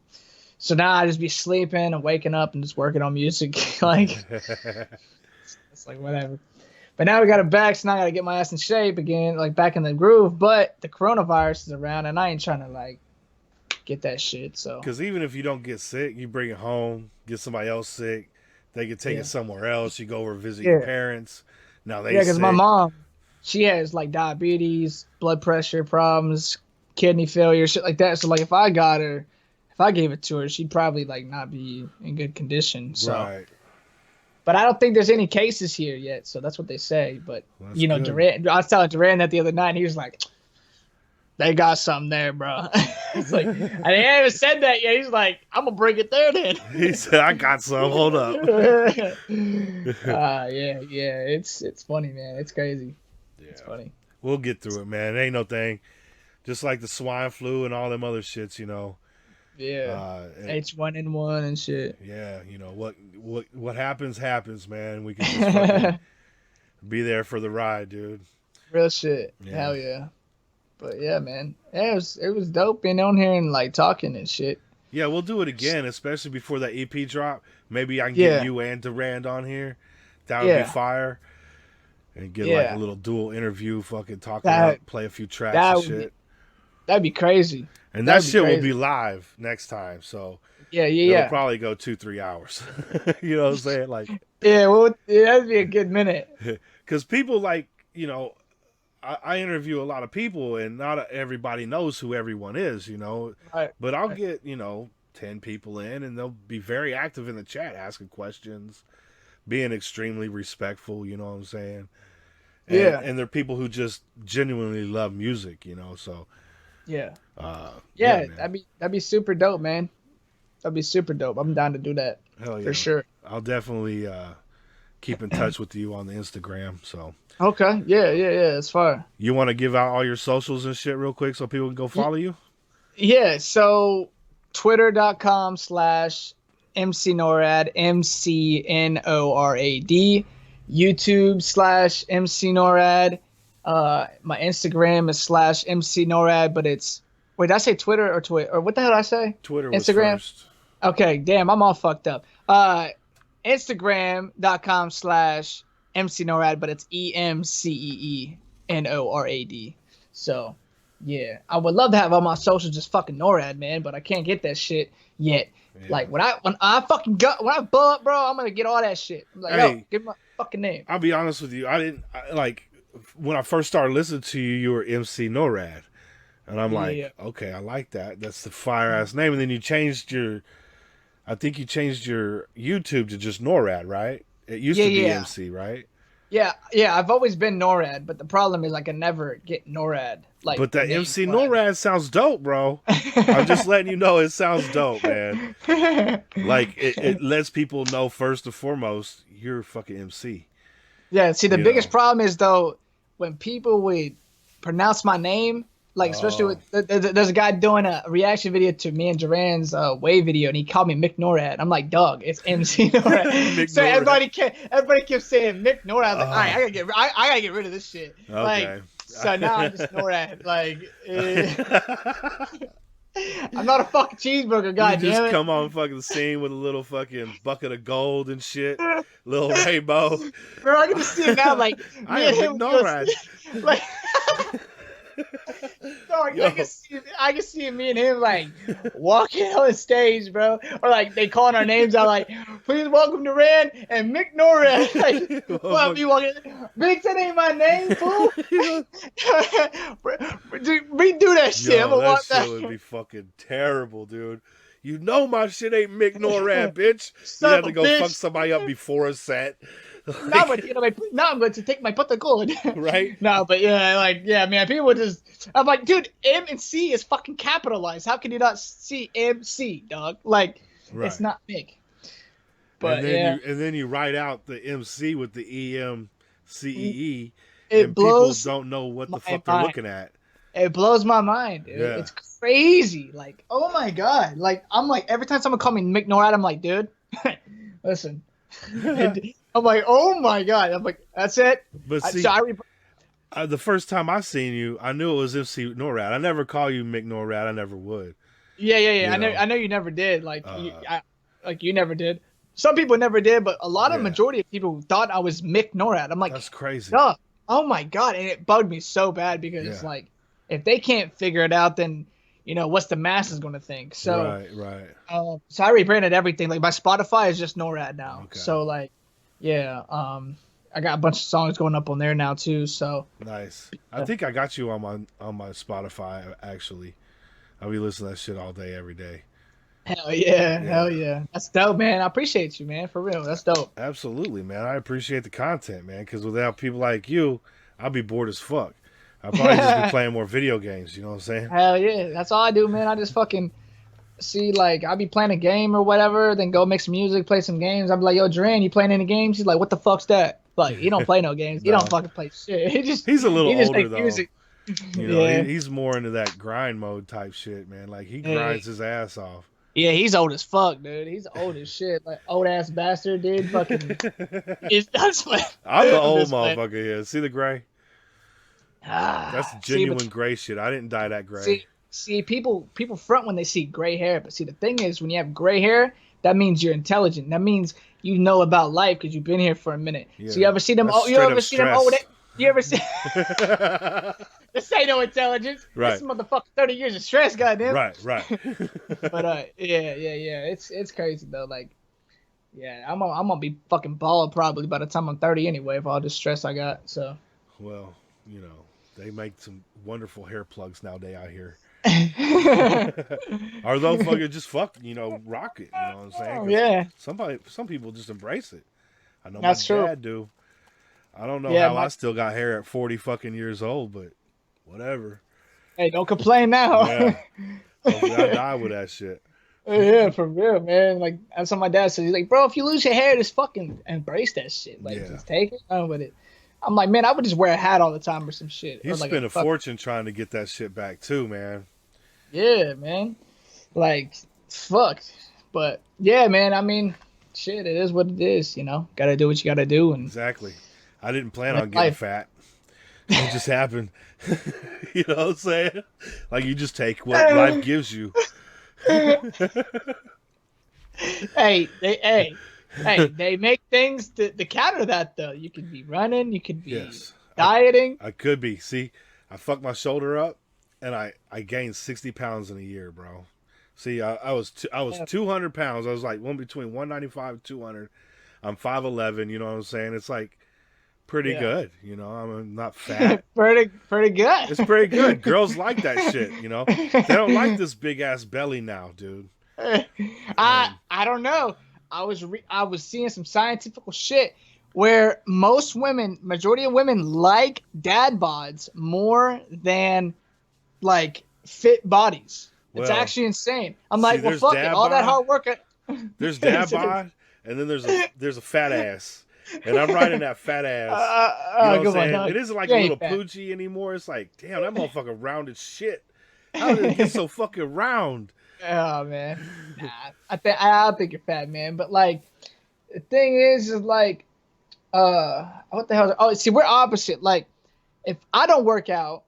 so now I just be sleeping and waking up and just working on music. Like, it's like whatever. But now we got it back, so now I gotta get my ass in shape again, like back in the groove. But the coronavirus is around, and I ain't trying to like get that shit. So Because even if you don't get sick, you bring it home, get somebody else sick. They can take Yeah. it somewhere else. You go over visit your Yeah. parents. Now they Yeah, because say my mom, she has like diabetes, blood pressure problems, kidney failure, shit like that. So like if I gave it to her, she'd probably like not be in good condition. So, right. but I don't think there's any cases here yet. So that's what they say. But Well, that's good. Durant, I was telling Durant that the other night, and he was like, "They got something there, bro." It's like I haven't said that yet. He's like, "I'm gonna bring it there then." He said, "I got some. Hold up." Yeah. It's funny, man. It's crazy. It's Yeah, funny. we'll get through it, man. It ain't no thing. Just like the swine flu and all them other shits, you know. Yeah. And- H1N1 and shit. yeah, you know what happens, man. We can just fucking be there for the ride, dude. Real shit. Yeah. Hell yeah. But yeah, man. Yeah, it was dope being on here and like talking and shit. Yeah, we'll do it again, especially before that EP drop. Maybe I can Yeah. get you and Durand on here. That would Yeah. be fire. And get Yeah. like a little dual interview, fucking talk That- about, play a few tracks that and would shit. That'd be crazy. And that that'd be shit will crazy. be live next time, so Yeah, it'll probably go 2-3 hours. You know what I'm saying? Like, Yeah, well, yeah, that'd be a good minute. because people like, you know, I interview a lot of people, and not everybody knows who everyone is, you know. Right. But I'll get, 10 people in, and they'll be very active in the chat, asking questions, being extremely respectful, you know what I'm saying? And, Yeah. And they're people who just genuinely love music, you know, so. Yeah. Yeah, man. that'd be super dope, man. That'd be super dope. I'm down to do that. Hell yeah. For sure. I'll definitely keep in touch with you on the Instagram, so. Okay. Yeah. It's fine. You want to give out all your socials and shit real quick so people can go follow you? Yeah. So Twitter.com/MCNorad, MCNORAD, YouTube/MCNorad. My Instagram is /MCNorad, but it's, wait, did I say Twitter or Twitter? Or what the hell did I say? Twitter was Instagram? first. Okay, damn, I'm all fucked up. Instagram.com/MCNorad, but it's EMCEENORAD. So, yeah, I would love to have all my socials just fucking NORAD, man, but I can't get that shit yet. Yeah. Like when I blow up, bro, I'm gonna get all that shit. I'm like, Hey. yo, give me my fucking name. I'll be honest with you. When I first started listening to you, you were MC NORAD. And I'm like, Yeah. okay, I like that. That's the fire ass name. And then you changed your YouTube to just NORAD, right? It used to be Yeah. MC, right? Yeah, I've always been NORAD, but the problem is I can never get NORAD. Like, But that name MC wise. NORAD sounds dope, bro. I'm just letting you know it sounds dope, man. Like, it lets people know first and foremost, you're a fucking MC. Yeah, see, the You biggest know. problem is, though, when people would pronounce my name, like, especially with, there's a guy doing a reaction video to me and Duran's Wave video, and he called me Mick NORAD. I'm like, dog, it's MC NORAD. Mick So NORAD. everybody kept saying Mick NORAD. I was like, all right, I gotta get rid of this shit. Okay. Like, so now I'm just NORAD. Like, I'm not a fucking cheeseburger, You god just damn it. come on fucking the scene with a little fucking bucket of gold and shit. Little rainbow. Bro, I can just see it now, like, I me am and him Mick was- NORAD. like, dog, Yo. I can see me and him like walking on the stage, bro, or like they calling our names out, like, please welcome Norad and Mick NORAD. Like, well, be walking, Mick, that ain't my name, fool. Redo that shit. I'm Yo, gonna that walk shit that. would be fucking terrible, dude. You know my shit ain't Mick NORAD, bitch. You Son have of to a go bitch. fuck somebody up before a set. Now I'm going to take my put the gold. Right? No, but yeah, man, people would just. I'm like, dude, M and C is fucking capitalized. How can you not see MC, dog? Like, Right. it's not big. But and then you write out the MC with the EMCEE, it and blows. people don't know what the my fuck they're mind. looking at. It blows my mind, dude. Yeah. It's crazy. Like, oh my god. Like, I'm like, every time someone call me Mick NORAD, I'm like, dude, listen. And I'm like, oh my god. I'm like, that's it. But see, the first time I seen you, I knew it was MC NORAD. I never call you Mick NORAD. I never would. Yeah. You I know. know you never did. Like, you never did. Some people never did, but a lot of Yeah. majority of people thought I was Mick NORAD. I'm like, That's crazy. duh. Oh my god. And it bugged me so bad because Yeah. like, if they can't figure it out, then what's the masses going to think? So, Right. so I rebranded everything. Like my Spotify is just NORAD now. Okay. So like, yeah. I got a bunch of songs going up on there now too. So Nice. I think I got you on my Spotify actually. I'll be listening to that shit all day, every day. hell yeah, Yeah. hell yeah. That's dope, man. I appreciate you, man. For real, that's dope. Absolutely, man. I appreciate the content, man. Because without people like you, I'd be bored as fuck. I'd probably just be playing more video games. You know what I'm saying? Hell yeah, that's all I do, man. I just fucking see, like, I'll be playing a game or whatever, then go make some music, play some games. I'll be like, yo, Duran, you playing any games? He's like, what the fuck's that? Like, he don't play no games. He No. don't fucking play shit. He's a little he just older make though. music. You know, Yeah. he's more into that grind mode type shit, man. Like he Hey. grinds his ass off. Yeah, he's old as fuck, dude. He's old as shit. Like, old ass bastard, dude. Fucking. That's what. I'm the old just playing. motherfucker here. See the gray? That's See, genuine but- gray shit. I didn't dye that gray. See, people front when they see gray hair, but see, the thing is, when you have gray hair, that means you're intelligent. That means you know about life because you've been here for a minute. Yeah, So you ever see them? that's You straight ever up see them stress. old? You ever see? This ain't no intelligence. Right. This motherfucker 30 years of stress, goddamn. Right. But yeah. It's crazy though. Like, yeah, I'm gonna be fucking bald probably by the time I'm 30 anyway, for all the stress I got. So. Well, you know, they make some wonderful hair plugs nowadays out here. Or they'll fucking just rock it. You know what I'm saying? 'Cause Yeah. some people just embrace it. I know That's my true. dad do. I don't know Yeah, how I still got hair at 40 fucking years old, but whatever. Hey, don't complain now. Yeah. Hopefully I die with that shit. Yeah, for real, man. Like, that's what my dad says. He's like, bro, if you lose your hair, just fucking embrace that shit. Like, Yeah. just take it, run with it. I'm like, man, I would just wear a hat all the time or some shit. He Or like spent a fuck- fortune trying to get that shit back too, man. Yeah, man. Like, fuck. But yeah, man. I mean, shit, it is what it is. You know, gotta do what you gotta do. And Exactly. I didn't plan That's on getting life. fat. It just happened. You know what I'm saying? Like you just take what life gives you. hey, they make things to counter that though. You could be running, you could be Yes. dieting. I could be. See, I fucked my shoulder up and I gained 60 pounds in a year, bro. See, I was 200 pounds. I was like between 195 and 200. I'm 5'11", you know what I'm saying? It's like pretty Yeah. good, you know. I'm not fat. pretty good. It's pretty good. Girls like that shit, you know. They don't like this big ass belly now, dude. I don't know. I was seeing some scientific shit where majority of women like dad bods more than like fit bodies. It's Well, actually insane. I'm like, well, there's fuck it. dad All that bod. hard work. There's dad bod, and then there's a fat ass, and I'm riding that fat ass. You know what I'm saying? It isn't like You a ain't little fat. poochie anymore. It's like, damn, that motherfucker rounded shit. How did it get so fucking round? Oh man, nah, I don't think you're fat, man. But like, the thing is like, what the hell? Oh, see, we're opposite. Like, if I don't work out,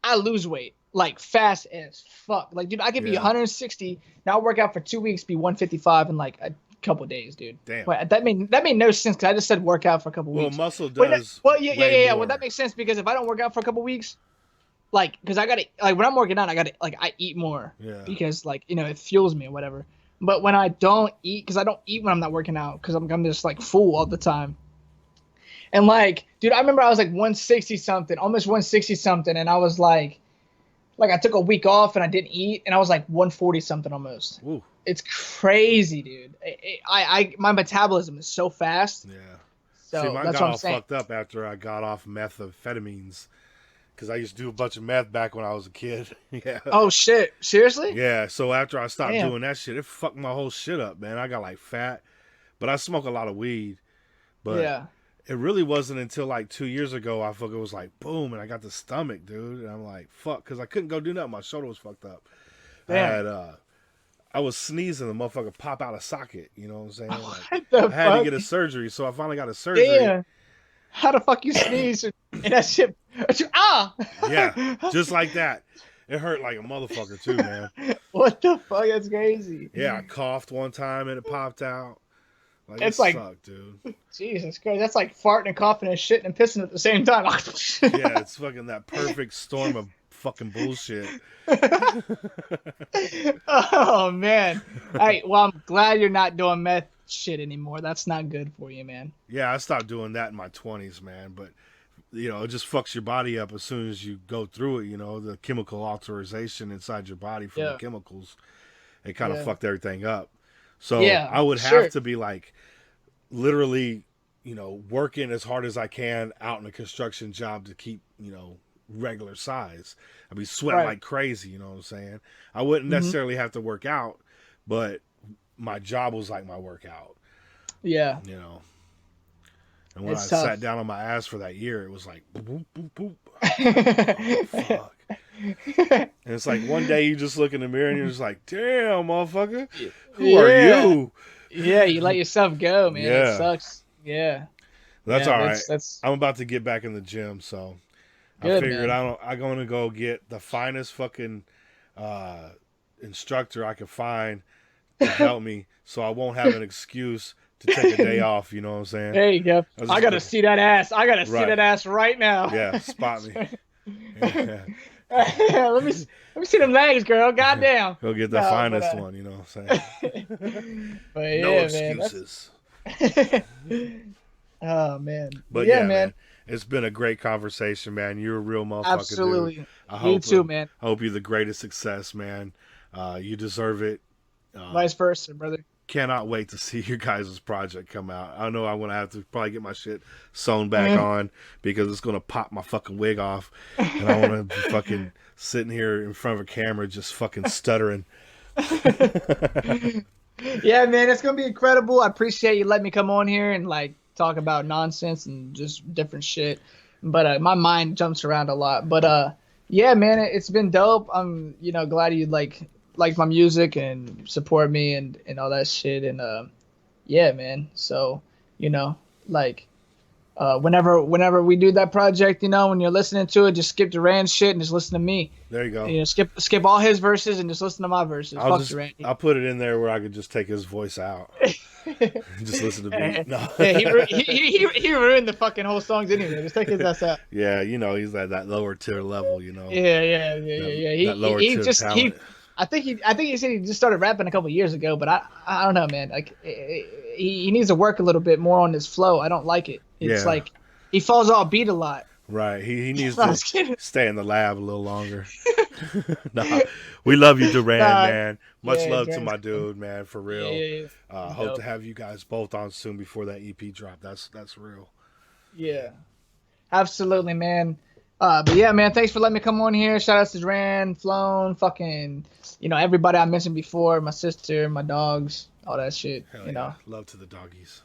I lose weight like fast as fuck. Like, dude, I could be Yeah. 160. Now I work out for 2 weeks, be 155 in like a couple days, dude. Damn. Wait, that made no sense because I just said work out for a couple Well, weeks. muscle Wait, does. yeah. way Well, more. that makes sense because if I don't work out for a couple weeks, like, because I gotta, like, when I'm working out, I eat more. Yeah. Because, like, you know, it fuels me or whatever. But when I don't eat, because I don't eat when I'm not working out, because I'm just, like, full all the time. And, like, dude, I remember I was, like, 160 something, almost 160 something, and I was, like, I took a week off and I didn't eat, and I was, like, 140 something almost. Ooh, It's crazy, dude. My metabolism is so fast. yeah. So See, mine that's got what I'm all saying. fucked up after I got off methamphetamines. Because I used to do a bunch of meth back when I was a kid. Yeah. Oh, shit. Seriously? Yeah, so after I stopped Damn. doing that shit, it fucked my whole shit up, man. I got like fat, but I smoke a lot of weed. But Yeah. it really wasn't until like 2 years ago I fucking was like, boom, and I got the stomach, dude. And I'm like, fuck, because I couldn't go do nothing. My shoulder was fucked up. Damn. I was sneezing, the motherfucker pop out of socket. You know what I'm saying? Like, What the I had to fuck? get a surgery, so I finally got a surgery. Damn. How the fuck you sneeze and that shit? Ah! Yeah, just like that. It hurt like a motherfucker too, man. What the fuck? That's crazy. Yeah, I coughed one time and it popped out. Like, It's it like- sucked, dude. Jesus Christ. That's like farting and coughing and shitting and pissing at the same time. Yeah, it's fucking that perfect storm of fucking bullshit. Oh, man. Hey, well, I'm glad you're not doing meth shit anymore. That's not good for you, man. Yeah, I stopped doing that in my 20s, man. But it just fucks your body up as soon as you go through it. The chemical alteration inside your body from the Yeah. chemicals, it kind of Yeah. fucked everything up. So Yeah. I would Sure. have to be like literally, working as hard as I can out in a construction job to keep, regular size. I'd be sweating Right. like crazy, you know what I'm saying? I wouldn't Hmm. necessarily have to work out, but my job was like my workout, Yeah. you know. And when I It's tough. sat down on my ass for that year, it was like boop, boop, boop, boop. Oh, fuck. And it's like one day you just look in the mirror and you're just like, damn, motherfucker, who are Yeah. you? Yeah, you let yourself go, man. It Yeah. sucks. Yeah. That's Yeah, all right. That's I'm about to get back in the gym, so I good, figured man. I'm going to go get the finest fucking instructor I can find to help me, so I won't have an excuse to take a day off. You know what I'm saying? There you go. I was I just gotta go- see that ass. I gotta see Right. that ass right now. Yeah, spot me. Yeah. let me see them legs, girl. Goddamn. Go get the No, finest but, one. You know what I'm saying? But yeah, No man. excuses. Oh man. But yeah, yeah, man. it's been a great conversation, man. You're a real motherfucker, dude. Absolutely. I You hope too, man. I hope you're the greatest success, man. You deserve it. Vice versa, brother. Cannot wait to see your guys' project come out. I know I'm gonna have to probably get my shit sewn back on because it's gonna pop my fucking wig off, and I want to be fucking sitting here in front of a camera just fucking stuttering. Yeah, man, it's gonna be incredible. I appreciate you letting me come on here and like talk about nonsense and just different shit. But my mind jumps around a lot. But yeah, man, it's been dope. I'm glad you like my music and support me and all that shit. And yeah, man. So like whenever we do that project, when you're listening to it, just skip Duran's shit and just listen to me. There you go. Skip all his verses and just listen to my verses. Fuck Duran. I'll put it in there where I could just take his voice out. Just listen to me. No. Yeah, he ruined the fucking whole songs anyway. Just take his ass out. Yeah, he's at that lower tier level, Yeah. That lower He tier just talent. I think he said he just started rapping a couple years ago, but I don't know, man. Like he needs to work a little bit more on his flow. I don't like it. It's Yeah. like he falls off beat a lot. Right. He needs I was kidding. to stay in the lab a little longer. Nah, we love you, Duran, Nah, man. Much yeah, love to Duran's my cool. dude, man, for real. Yeah. Hope Dope. to have you guys both on soon before that EP drop. That's real. Yeah, absolutely, man. But yeah, man, thanks for letting me come on here. Shout out to Duran, Flown, fucking, everybody I mentioned before, my sister, my dogs, all that shit. Hell yeah. Love to the doggies.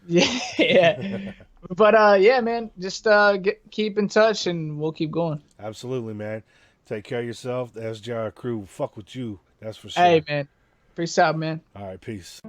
Yeah. But yeah, man, just keep in touch and we'll keep going. Absolutely, man. Take care of yourself. The SJR crew will fuck with you. That's for sure. Hey, man, peace out, man. All right, peace.